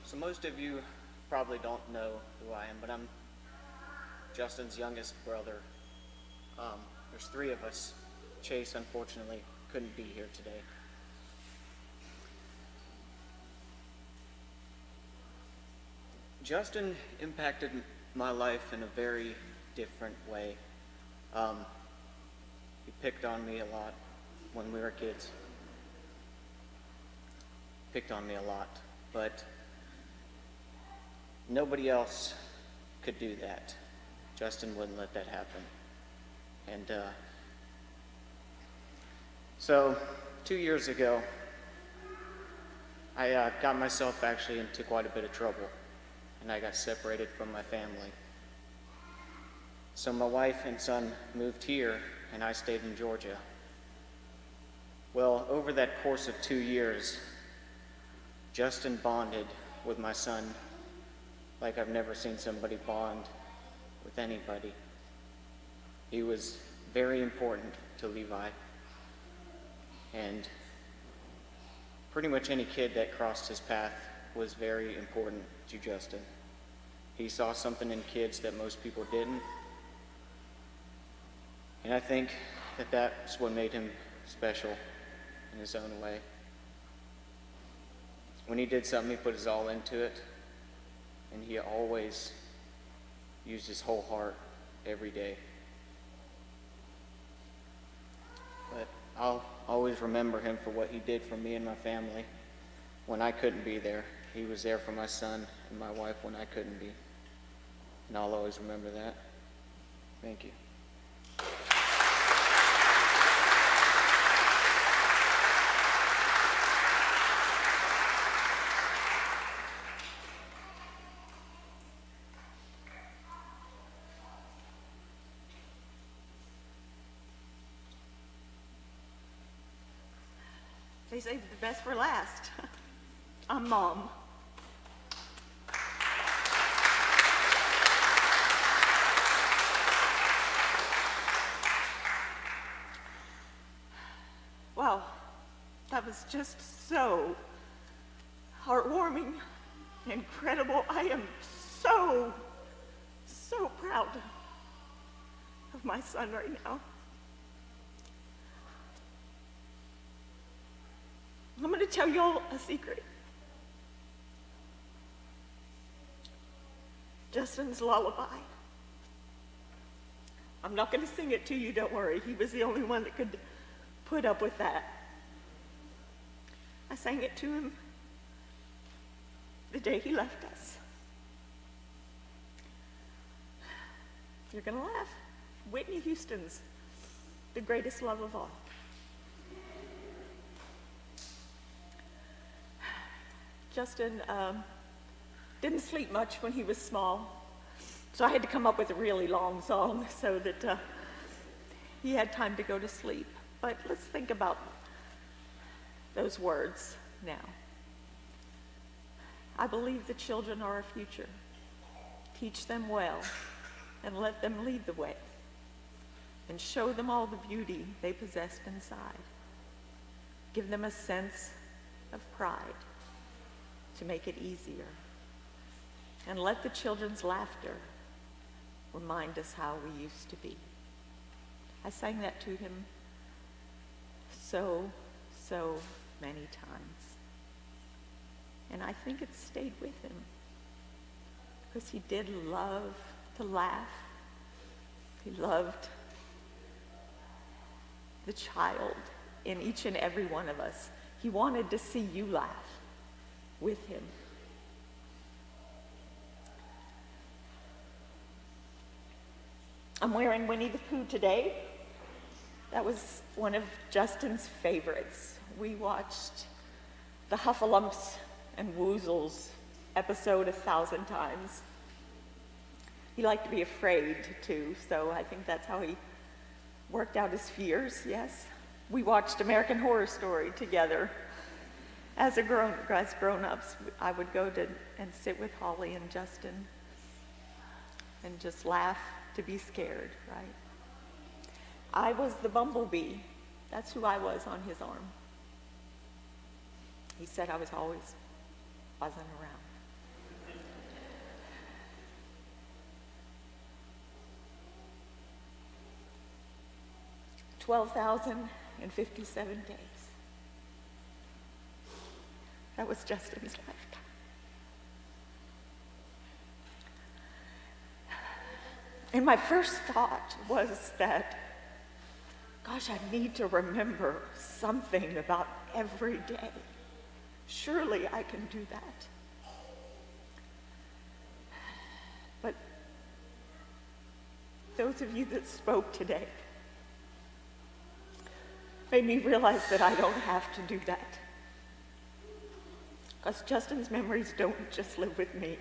Speaker 10: So most of you probably don't know who I am, but I'm Justin's youngest brother. There's three of us. Chase, unfortunately, couldn't be here today. Justin impacted my life in a very different way. He picked on me a lot when we were kids. Picked on me a lot, but nobody else could do that. Justin wouldn't let that happen. And so 2 years ago, I got myself actually into quite a bit of trouble, and I got separated from my family. So my wife and son moved here, and I stayed in Georgia. Well, over that course of 2 years, Justin bonded with my son like I've never seen somebody bond with anybody. He was very important to Levi, and pretty much any kid that crossed his path was very important to Justin. He saw something in kids that most people didn't, and I think that that's what made him special in his own way. When he did something, he put his all into it, and he always used his whole heart every day. But I'll always remember him for what he did for me and my family when I couldn't be there. He was there for my son and my wife when I couldn't be. And I'll always remember that. Thank you.
Speaker 11: They saved the best for last. I'm Mom. Wow, that was just so heartwarming, incredible. I am so proud of my son right now. I'm going to tell y'all a secret. Justin's lullaby. I'm not going to sing it to you, don't worry. He was the only one that could put up with that. I sang it to him the day he left us. You're going to laugh. Whitney Houston's The Greatest Love of All. Justin didn't sleep much when he was small, so I had to come up with a really long song so that he had time to go to sleep. But let's think about those words now. I believe the children are our future. Teach them well and let them lead the way and show them all the beauty they possessed inside. Give them a sense of pride to make it easier. And let the children's laughter remind us how we used to be. I sang that to him so many times. And I think it stayed with him because he did love to laugh. He loved the child in each and every one of us. He wanted to see you laugh with him. I'm wearing Winnie the Pooh today. That was one of Justin's favorites. We watched the Huffalumps and Woozles episode 1,000 times. He liked to be afraid too, so I think that's how he worked out his fears, yes. We watched American Horror Story together. As grown-ups, I would go and sit with Holly and Justin and just laugh to be scared, right? I was the bumblebee. That's who I was on his arm. He said I was always buzzing around. $12,057 days. That was Justin's lifetime. And my first thought was that, gosh, I need to remember something about every day. Surely I can do that. But those of you that spoke today made me realize that I don't have to do that. Because Justin's memories don't just live with me,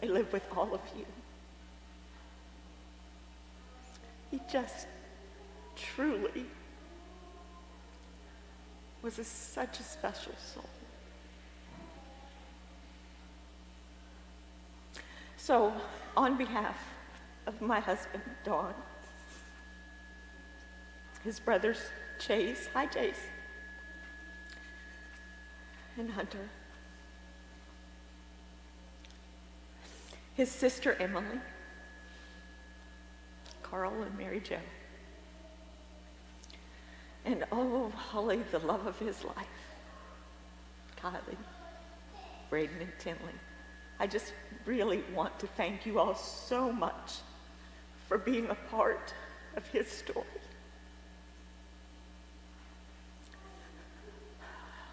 Speaker 11: they live with all of you. He just truly was such a special soul. So, on behalf of my husband, Don, his brothers, Chase, hi Chase, and Hunter, his sister Emily, Carl and Mary Jo, and oh, Holly, the love of his life, Kylie, Braden and Tinley, I just really want to thank you all so much for being a part of his story.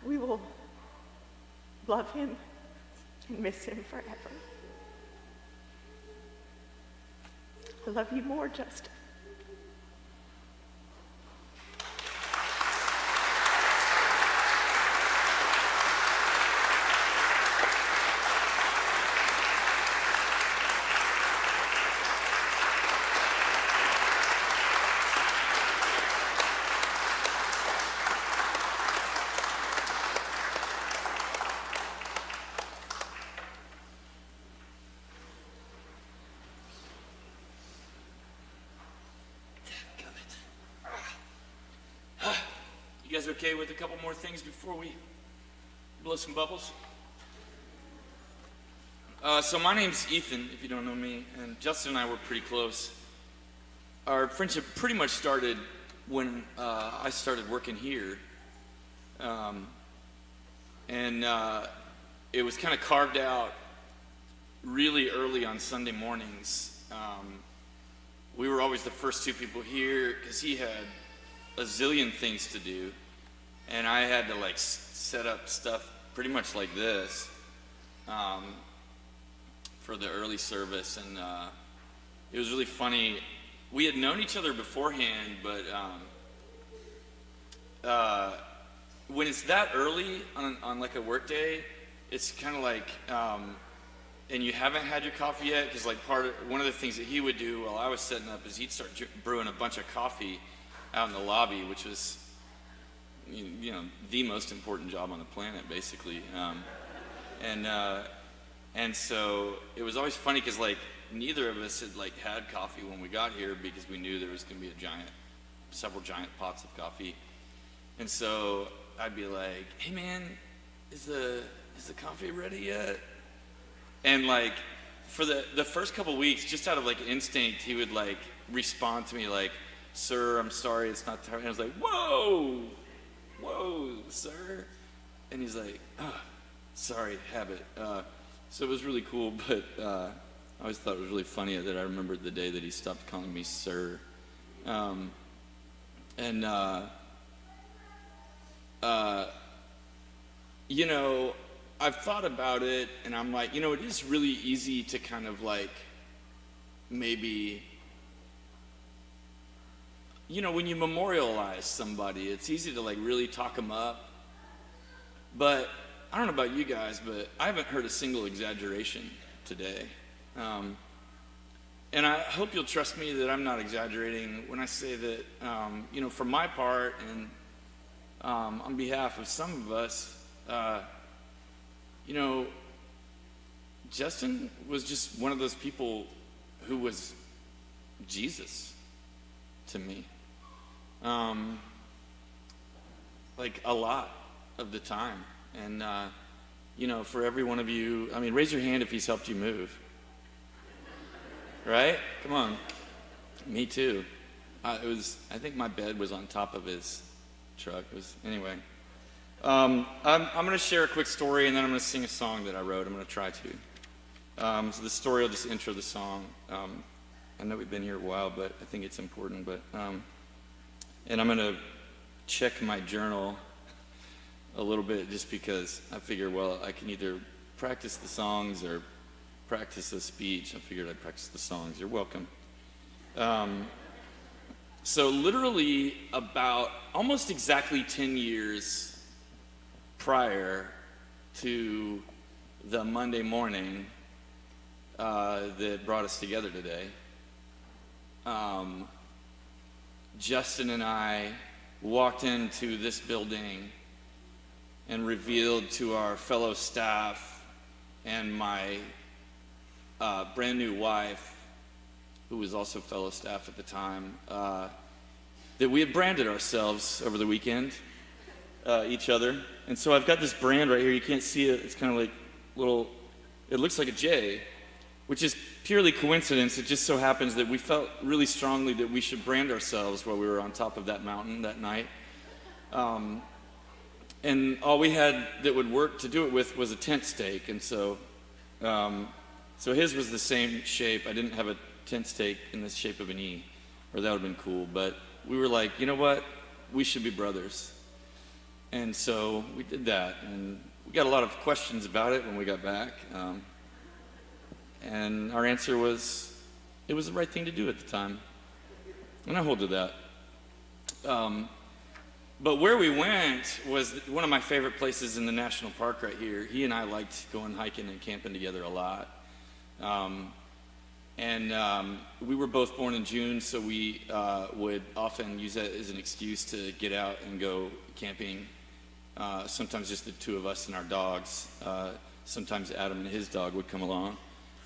Speaker 11: We will love him and miss him forever. I love you more, Justin.
Speaker 2: You guys okay with a couple more things before we blow some bubbles? So my name's Ethan, if you don't know me, and Justin and I were pretty close. Our friendship pretty much started when I started working here. It was kind of carved out really early on Sunday mornings. We were always the first two people here because he had a zillion things to do, and I had to like set up stuff pretty much like this for the early service, and it was really funny. We had known each other beforehand, but when it's that early on like a work day, it's kind of like and you haven't had your coffee yet, because like one of the things that he would do while I was setting up is he'd start brewing a bunch of coffee out in the lobby, which was, you know, the most important job on the planet, basically. And so it was always funny because like neither of us had like had coffee when we got here, because we knew there was going to be several giant pots of coffee. And so I'd be like, "Hey man, is the coffee ready yet?" And like for the first couple weeks, just out of like instinct, he would like respond to me like, "Sir, I'm sorry, it's not time." And I was like, whoa, sir. And he's like, "Oh, sorry, habit." So it was really cool, but I always thought it was really funny that I remembered the day that he stopped calling me sir. You know, I've thought about it, and I'm like, you know, it is really easy to kind of like maybe, you know, when you memorialize somebody, it's easy to like really talk them up. But I don't know about you guys, but I haven't heard a single exaggeration today. And I hope you'll trust me that I'm not exaggerating when I say that, you know, for my part and on behalf of some of us, you know, Justin was just one of those people who was Jesus to me. Like a lot of the time. And, you know, for every one of you, I mean, raise your hand if he's helped you move. Right? Come on. Me too. I think my bed was on top of his truck. Anyway. I'm going to share a quick story, and then I'm going to sing a song that I wrote. I'm going to try to. So the story will just intro the song. I know we've been here a while, but I think it's important. But and I'm going to check my journal a little bit, just because I figure, well, I can either practice the songs or practice the speech. I figured I'd practice the songs. You're welcome. So literally about almost exactly 10 years prior to the Monday morning that brought us together today, Justin and I walked into this building and revealed to our fellow staff and my brand new wife, who was also fellow staff at the time, that we had branded ourselves over the weekend, each other. And so I've got this brand right here. You can't see it. It's kind of like it looks like a J, which is purely coincidence. It just so happens that we felt really strongly that we should brand ourselves while we were on top of that mountain that night. And all we had that would work to do it with was a tent stake. And so So his was the same shape. I didn't have a tent stake in the shape of an E, or that would have been cool. But we were like, you know what? We should be brothers. And so we did that. And we got a lot of questions about it when we got back. And our answer was, it was the right thing to do at the time. And I hold to that. But where we went was one of my favorite places in the national park right here. He and I liked going hiking and camping together a lot. We were both born in June, so we would often use that as an excuse to get out and go camping. Sometimes just the two of us and our dogs. Sometimes Adam and his dog would come along.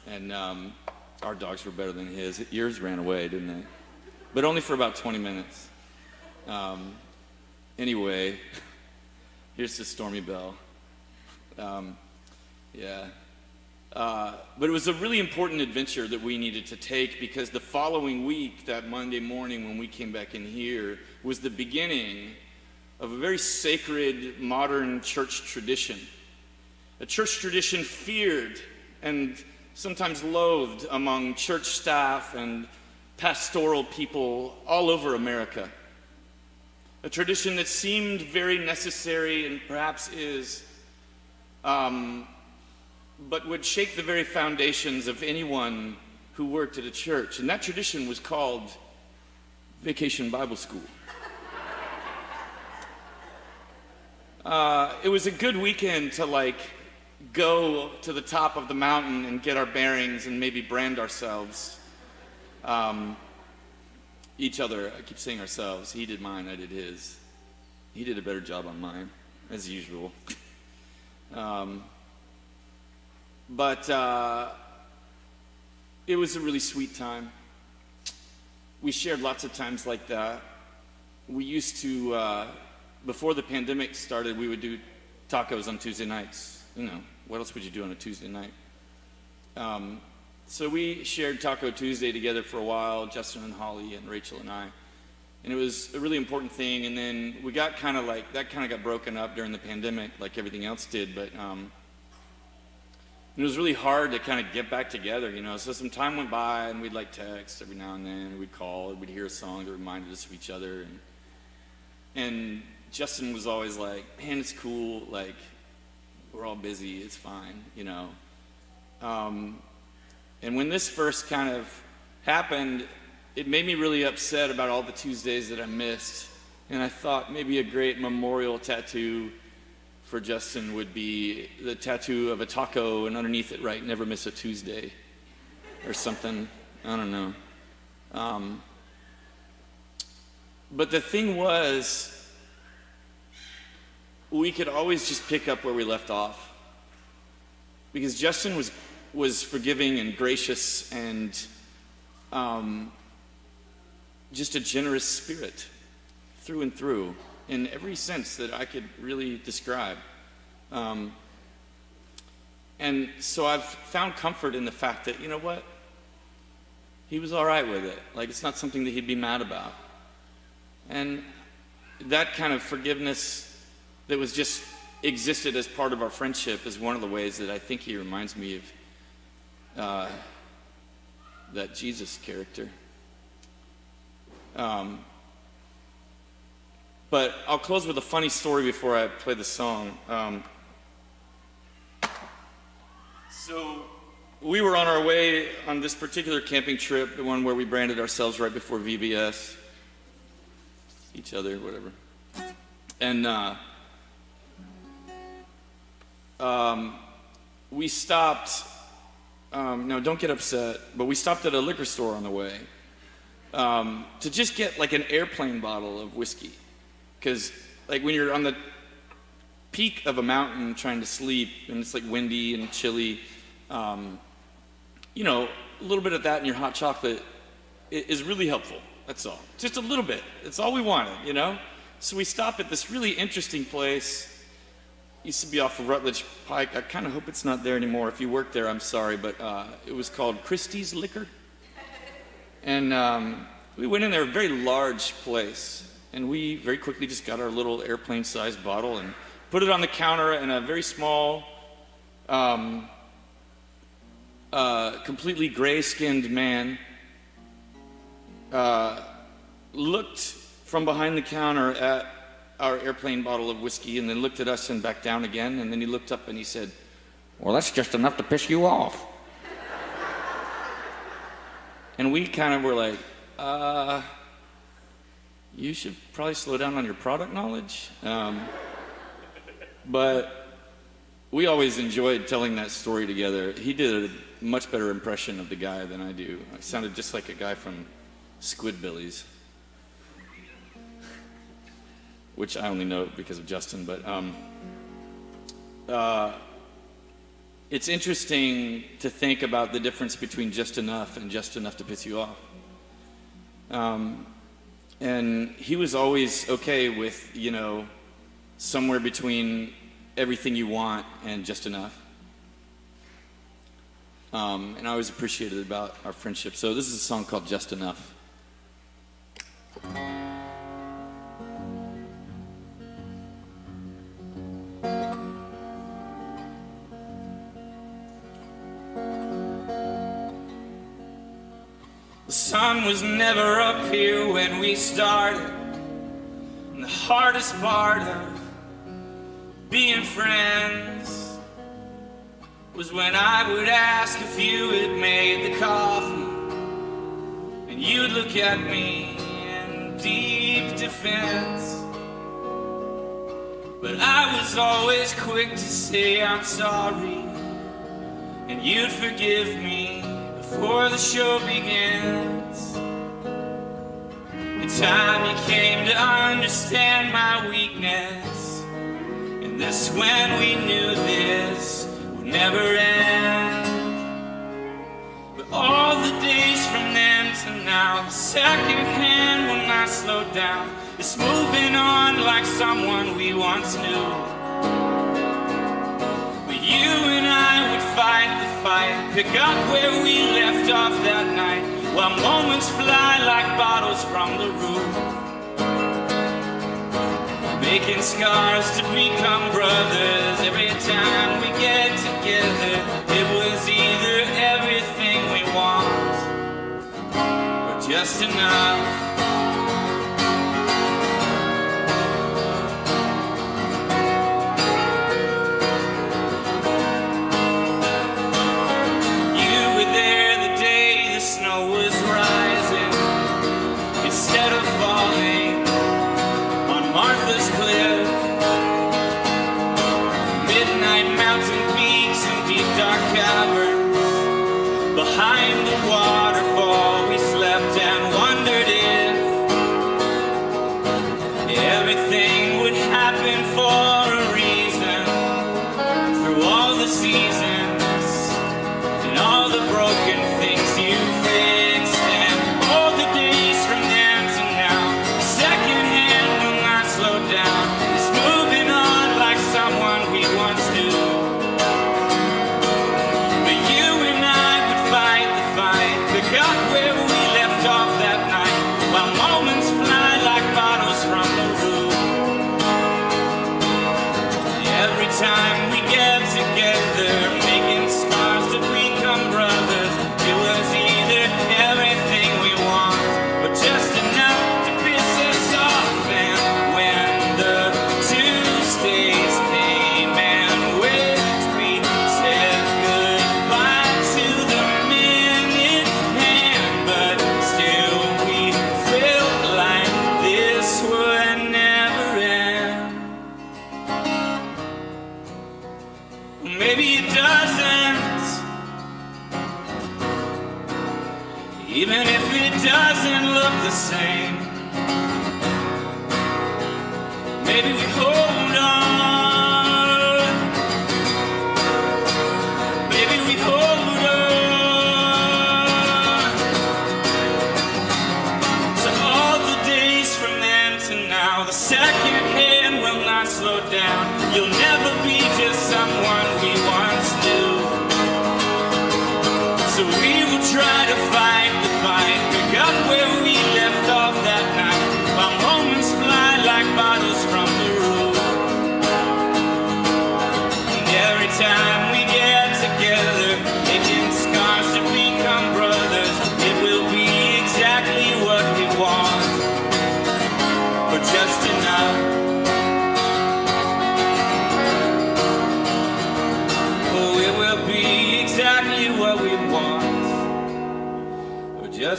Speaker 2: And our dogs were better than his. Yours ran away, didn't they? But only for about 20 minutes. Anyway, here's the Stormy Bell. But it was a really important adventure that we needed to take, because the following week, that Monday morning when we came back in here, was the beginning of a very sacred modern church tradition. A church tradition feared and sometimes loathed among church staff and pastoral people all over America. A tradition that seemed very necessary and perhaps is, but would shake the very foundations of anyone who worked at a church. And that tradition was called Vacation Bible School. It was a good weekend to go to the top of the mountain and get our bearings and maybe brand ourselves. Each other. I keep saying ourselves. He did mine, I did his. He did a better job on mine, as usual. But it was a really sweet time. We shared lots of times like that. We used to, before the pandemic started, we would do tacos on Tuesday nights. You know, what else would you do on a Tuesday night? So we shared Taco Tuesday together for a while, Justin and Holly and Rachel and I. And it was a really important thing. And then we got that got broken up during the pandemic like everything else did. But it was really hard to kind of get back together, you know. So some time went by and we'd text every now and then. We'd call, and we'd hear a song that reminded us of each other. And Justin was always like, man, it's cool. We're all busy. It's fine, you know. And when this first kind of happened, it made me really upset about all the Tuesdays that I missed. And I thought maybe a great memorial tattoo for Justin would be the tattoo of a taco, and underneath it, right, never miss a Tuesday or something. I don't know. But the thing was, we could always just pick up where we left off, because Justin was forgiving and gracious and just a generous spirit through and through in every sense that I could really describe. And so I've found comfort in the fact that, you know what? He was all right with it. It's not something that he'd be mad about. And that kind of forgiveness that was just existed as part of our friendship is one of the ways that I think he reminds me of that Jesus character. But I'll close with a funny story before I play the song. So we were on our way on this particular camping trip, the one where we branded ourselves right before VBS. Each other, whatever. And we stopped, no, don't get upset, but we stopped at a liquor store on the way to just get an airplane bottle of whiskey. Because when you're on the peak of a mountain trying to sleep and it's windy and chilly, you know, a little bit of that in your hot chocolate is really helpful. That's all. Just a little bit. That's all we wanted, you know? So we stopped at this really interesting place. Used to be off of Rutledge Pike. I kind of hope it's not there anymore. If you work there, I'm sorry, but it was called Christie's Liquor. And we went in there, a very large place, and we very quickly just got our little airplane-sized bottle and put it on the counter in a very small completely gray-skinned man looked from behind the counter at our airplane bottle of whiskey and then looked at us and back down again, and then he looked up and he said, "Well, that's just enough to piss you off." And we kind of were like, you should probably slow down on your product knowledge. But we always enjoyed telling that story together. He did a much better impression of the guy than I do. I sounded just like a guy from Squidbillies, which I only know because of Justin. But it's interesting to think about the difference between just enough and just enough to piss you off. And he was always okay with, somewhere between everything you want and just enough. And I always appreciated about our friendship. So this is a song called Just Enough.
Speaker 1: The sun was never up here when we started, and the hardest part of being friends was when I would ask if you had made the coffee, and you'd look at me in deep defense. But I was always quick to say I'm sorry, and you'd forgive me before the show begins. The time you came to understand my weakness, and this when we knew this would never end. But all the days from then to now, the second hand will not slow down. It's moving on like someone we once knew. But you and I would fight the fight, pick up where we left off that night, while moments fly like bottles from the roof, making scars to become brothers. Every time we get together, it was either everything we want or just enough. Instead of falling on Martha's Cliff, midnight mountain peaks and deep dark caverns, behind the waterfall we slept and wondered if everything would happen for a reason, through all the seasons and all the broken things you fixed, and all the days from then to now. Second hand will not slow down. It's moving on like someone we once knew. But you and I would fight the fight, pick up where we left off that night, while moments fly like bottles from the roof. Every time we get together, making scars to become brothers, it was either everything we want or just enough to piss us off. And when the Tuesdays came and wished we said goodbye to the minute hand, but still we felt like this would never end. Maybe it doesn't, even if it doesn't look the same. Maybe we hold on, maybe we hold on to all the days from then to now. The second hand will not slow down. You'll never be just someone we once knew. So we will try to fight the fight, pick up where we left off that night, while moments fly like bottles from the roof. And every time we get together, making scars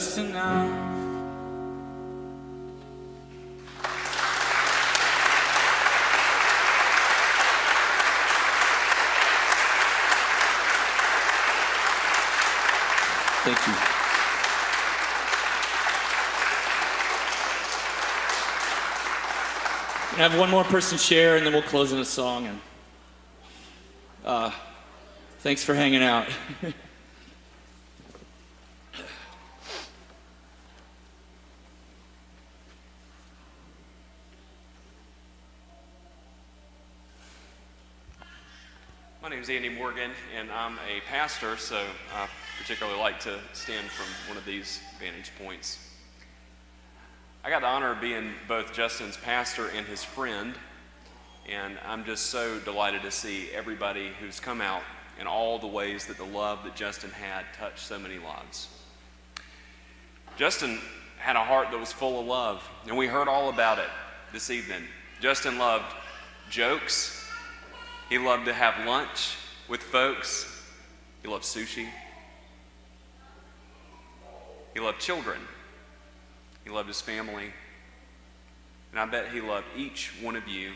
Speaker 1: just enough. Thank you. I have one more person share, and then we'll close in a song. And thanks for hanging out.
Speaker 12: My name is Andy Morgan, and I'm a pastor, so I particularly like to stand from one of these vantage points. I got the honor of being both Justin's pastor and his friend, and I'm just so delighted to see everybody who's come out and all the ways that the love that Justin had touched so many lives. Justin had a heart that was full of love, and we heard all about it this evening. Justin loved jokes. He loved to have lunch with folks. He loved sushi. He loved children. He loved his family. And I bet he loved each one of you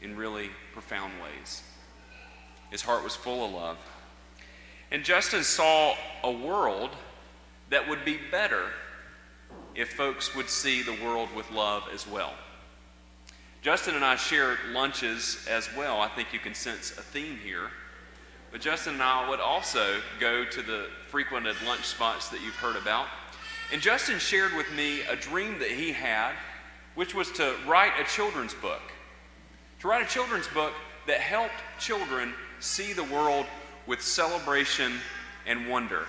Speaker 12: in really profound ways. His heart was full of love. And Justin saw a world that would be better if folks would see the world with love as well. Justin and I shared lunches as well. I think you can sense a theme here. But Justin and I would also go to the frequented lunch spots that you've heard about. And Justin shared with me a dream that he had, which was to write a children's book. To write a children's book that helped children see the world with celebration and wonder.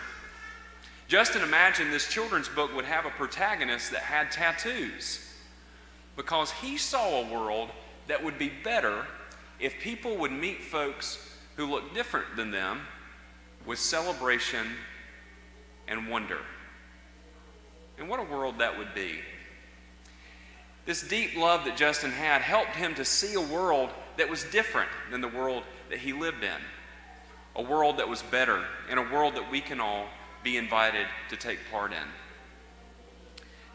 Speaker 12: Justin imagined this children's book would have a protagonist that had tattoos, because he saw a world that would be better if people would meet folks who look different than them with celebration and wonder. And what a world that would be. This deep love that Justin had helped him to see a world that was different than the world that he lived in. A world that was better, and a world that we can all be invited to take part in.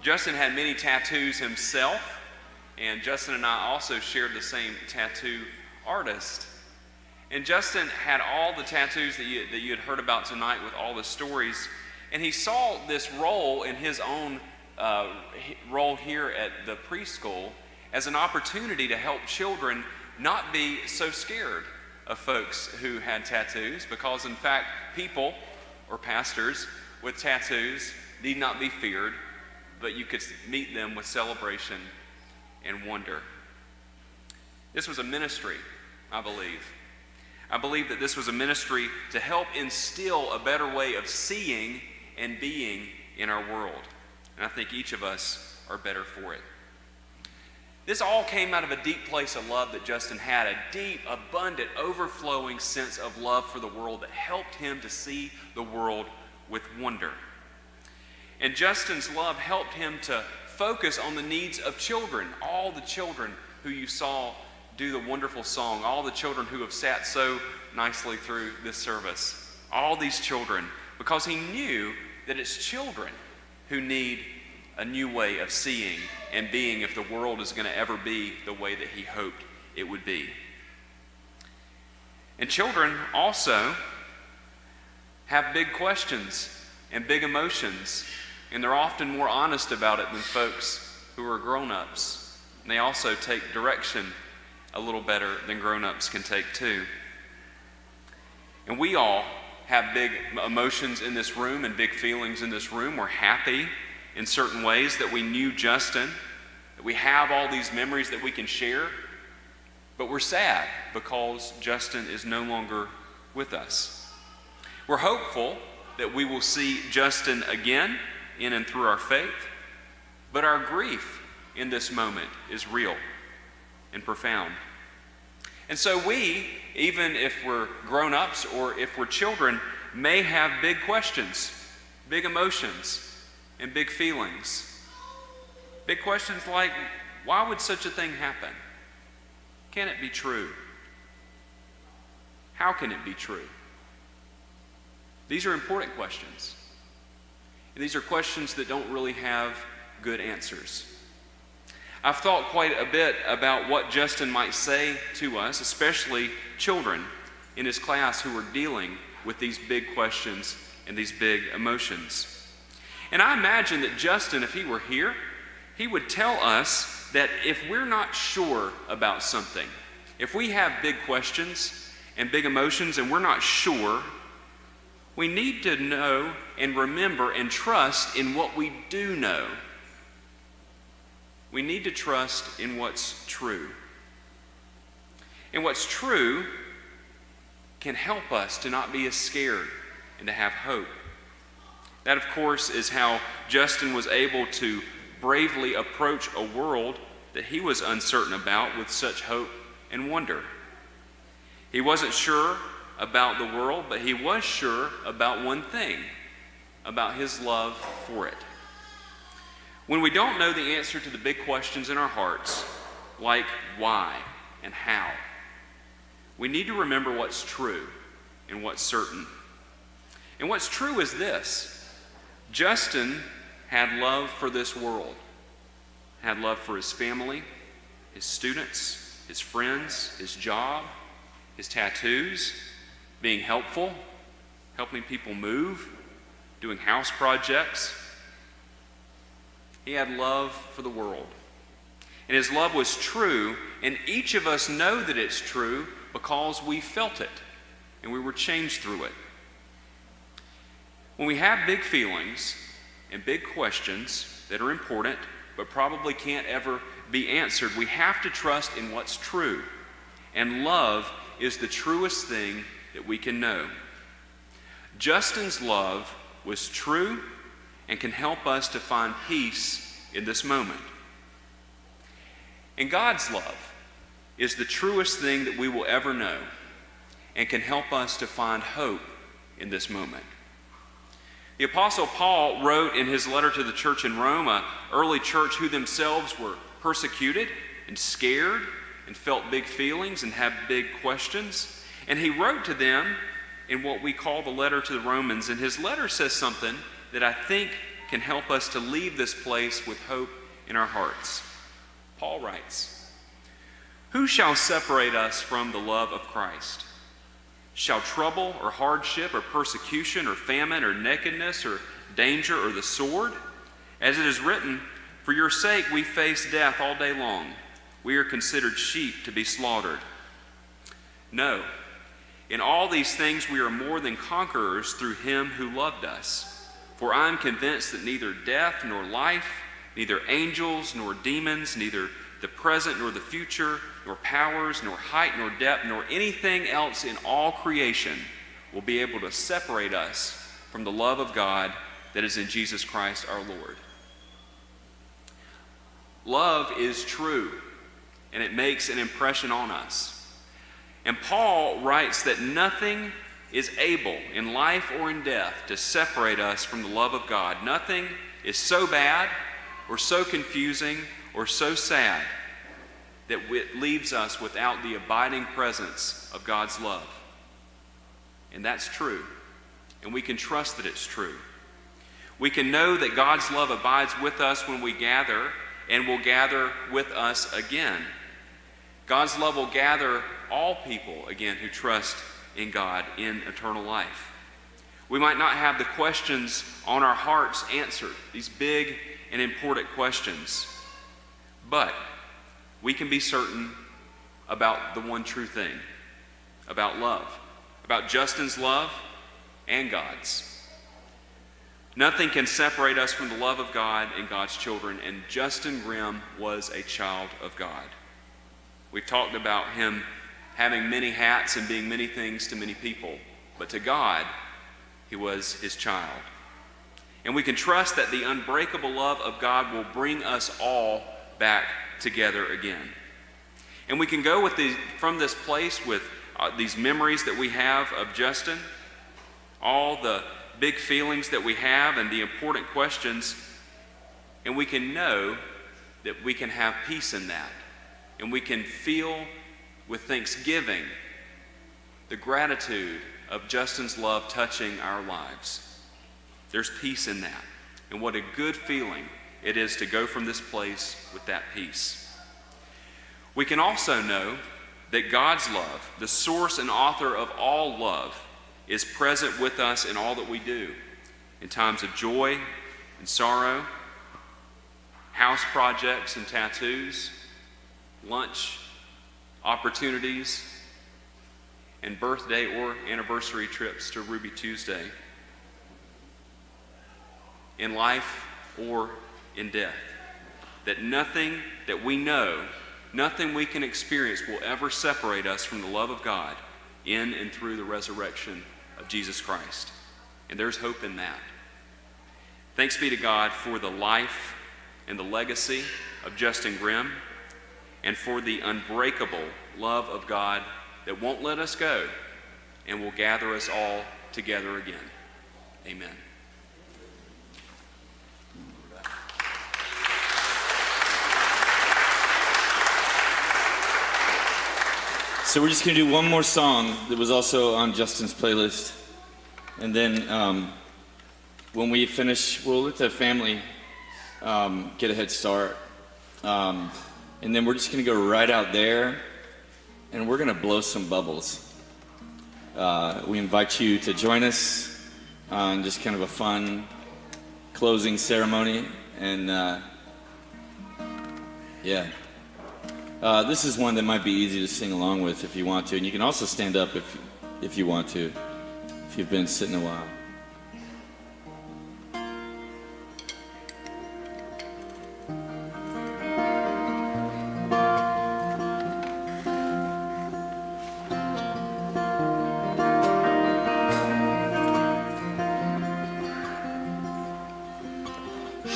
Speaker 12: Justin had many tattoos himself, and Justin and I also shared the same tattoo artist. And Justin had all the tattoos that you had heard about tonight with all the stories. And he saw this role in his own role here at the preschool as an opportunity to help children not be so scared of folks who had tattoos, because in fact, people or pastors with tattoos need not be feared, but you could meet them with celebration and wonder. This was a ministry, I believe. I believe that this was a ministry to help instill a better way of seeing and being in our world. And I think each of us are better for it. This all came out of a deep place of love that Justin had, a deep, abundant, overflowing sense of love for the world that helped him to see the world with wonder. And Justin's love helped him to focus on the needs of children, all the children who you saw do the wonderful song, all the children who have sat so nicely through this service, all these children, because he knew that it's children who need a new way of seeing and being if the world is going to ever be the way that he hoped it would be. And children also have big questions and big emotions, and they're often more honest about it than folks who are grown-ups. And they also take direction a little better than grown-ups can take too. And we all have big emotions in this room and big feelings in this room. We're happy in certain ways that we knew Justin, that we have all these memories that we can share, but we're sad because Justin is no longer with us. We're hopeful that we will see Justin again in and through our faith, but our grief in this moment is real and profound. And so we, even if we're grown-ups or if we're children, may have big questions, big emotions, and big feelings. Big questions like, why would such a thing happen? Can it be true? How can it be true? These are important questions. And these are questions that don't really have good answers. I've thought quite a bit about what Justin might say to us, especially children in his class who are dealing with these big questions and these big emotions. And I imagine that Justin, if he were here, he would tell us that if we're not sure about something, if we have big questions and big emotions and we're not sure, we need to know and remember and trust in what we do know. We need to trust in what's true. And what's true can help us to not be as scared and to have hope. That, of course, is how Justin was able to bravely approach a world that he was uncertain about with such hope and wonder. He wasn't sure about the world, but he was sure about one thing, about his love for it. When we don't know the answer to the big questions in our hearts, like why and how, we need to remember what's true and what's certain. And what's true is this: Justin had love for this world, had love for his family, his students, his friends, his job, his tattoos, being helpful, helping people move, doing house projects. He had love for the world. And his love was true, and each of us know that it's true because we felt it and we were changed through it. When we have big feelings and big questions that are important but probably can't ever be answered, we have to trust in what's true. And love is the truest thing that we can know. Justin's love was true and can help us to find peace in this moment. And God's love is the truest thing that we will ever know and can help us to find hope in this moment. The Apostle Paul wrote in his letter to the church in Rome, an early church who themselves were persecuted and scared and felt big feelings and had big questions. And he wrote to them in what we call the letter to the Romans. And his letter says something that I think can help us to leave this place with hope in our hearts. Paul writes, "Who shall separate us from the love of Christ? Shall trouble or hardship or persecution or famine or nakedness or danger or the sword? As it is written, for your sake we face death all day long. We are considered sheep to be slaughtered. No, in all these things we are more than conquerors through him who loved us. For I am convinced that neither death nor life, neither angels nor demons, neither the present nor the future, nor powers, nor height, nor depth, nor anything else in all creation will be able to separate us from the love of God that is in Jesus Christ our Lord." Love is true, and it makes an impression on us. And Paul writes that nothing is able in life or in death to separate us from the love of God. Nothing is so bad or so confusing or so sad that it leaves us without the abiding presence of God's love. And that's true. And we can trust that it's true. We can know that God's love abides with us when we gather and will gather with us again. God's love will gather all people again who trust in God in eternal life. We might not have the questions on our hearts answered, these big and important questions, but we can be certain about the one true thing, about love, about Justin's love and God's. Nothing can separate us from the love of God and God's children, and Justin Grimm was a child of God. We've talked about him having many hats and being many things to many people, but to God, he was his child. And we can trust that the unbreakable love of God will bring us all back together again. And we can go from this place with these memories that we have of Justin, all the big feelings that we have and the important questions, and we can know that we can have peace in that. And we can feel with thanksgiving the gratitude of Justin's love touching our lives. There's peace in that. And what a good feeling it is to go from this place with that peace. We can also know that God's love, the source and author of all love, is present with us in all that we do, in times of joy and sorrow, house projects and tattoos, lunch opportunities, and birthday or anniversary trips to Ruby Tuesday, in life or in death. That nothing that we know, nothing we can experience will ever separate us from the love of God in and through the resurrection of Jesus Christ. And there's hope in that. Thanks be to God for the life and the legacy of Justin Grimm, and for the unbreakable love of God that won't let us go and will gather us all together again. Amen.
Speaker 2: So we're just going to do one more song that was also on Justin's playlist. And then when we finish, we'll let the family get a head start. And then we're just going to go right out there, and we're going to blow some bubbles. We invite you to join us on just kind of a fun closing ceremony. And this is one that might be easy to sing along with if you want to. And you can also stand up if you want to, if you've been sitting a while.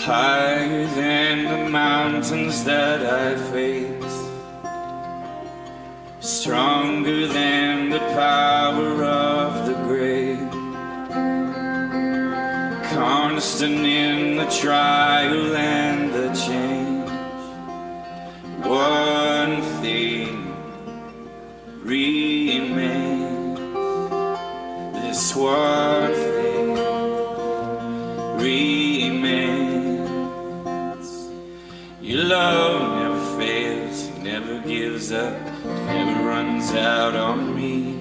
Speaker 2: Higher than the mountains that I face, stronger than the power of the grave, constant in the trial and the change. One thing remains, this one thing remains. Your love never fails, it never gives up, never runs out on me.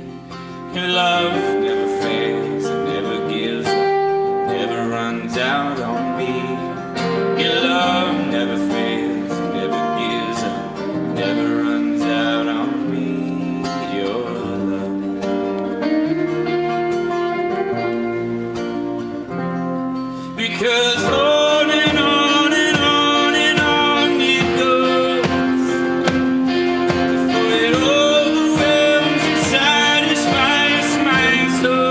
Speaker 2: Your love never fails, it never gives up, never runs out on me. Your love never fails, it never gives up, never runs out on me. Your love. Because on and on and on and on it goes, before it overwhelms and satisfies my soul.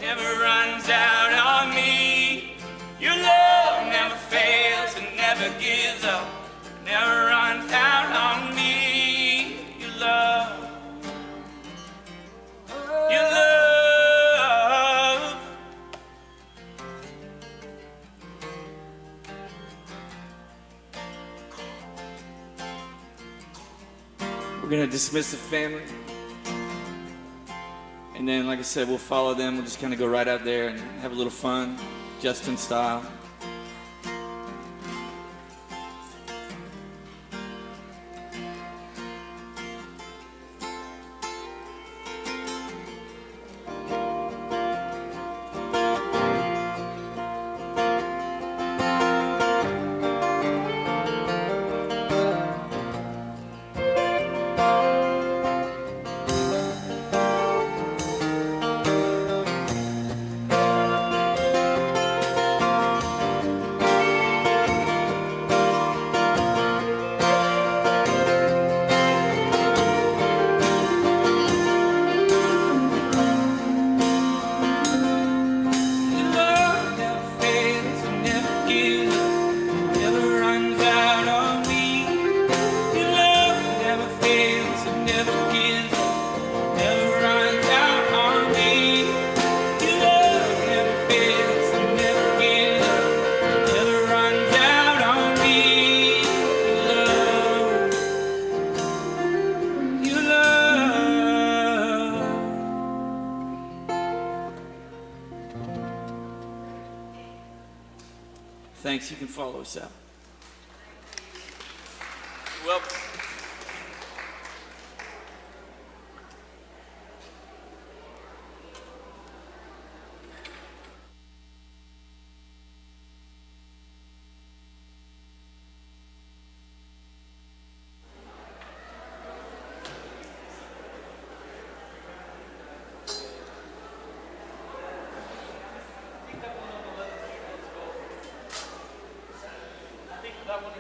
Speaker 1: never runs out on me. Your love never fails and never gives up, never runs out on me. Your love. Your love. We're gonna dismiss the family, and then, like I said, we'll follow them. We'll just kind of go right out there and have a little fun, Justin style. Thanks. You can follow us out.
Speaker 7: Well, that one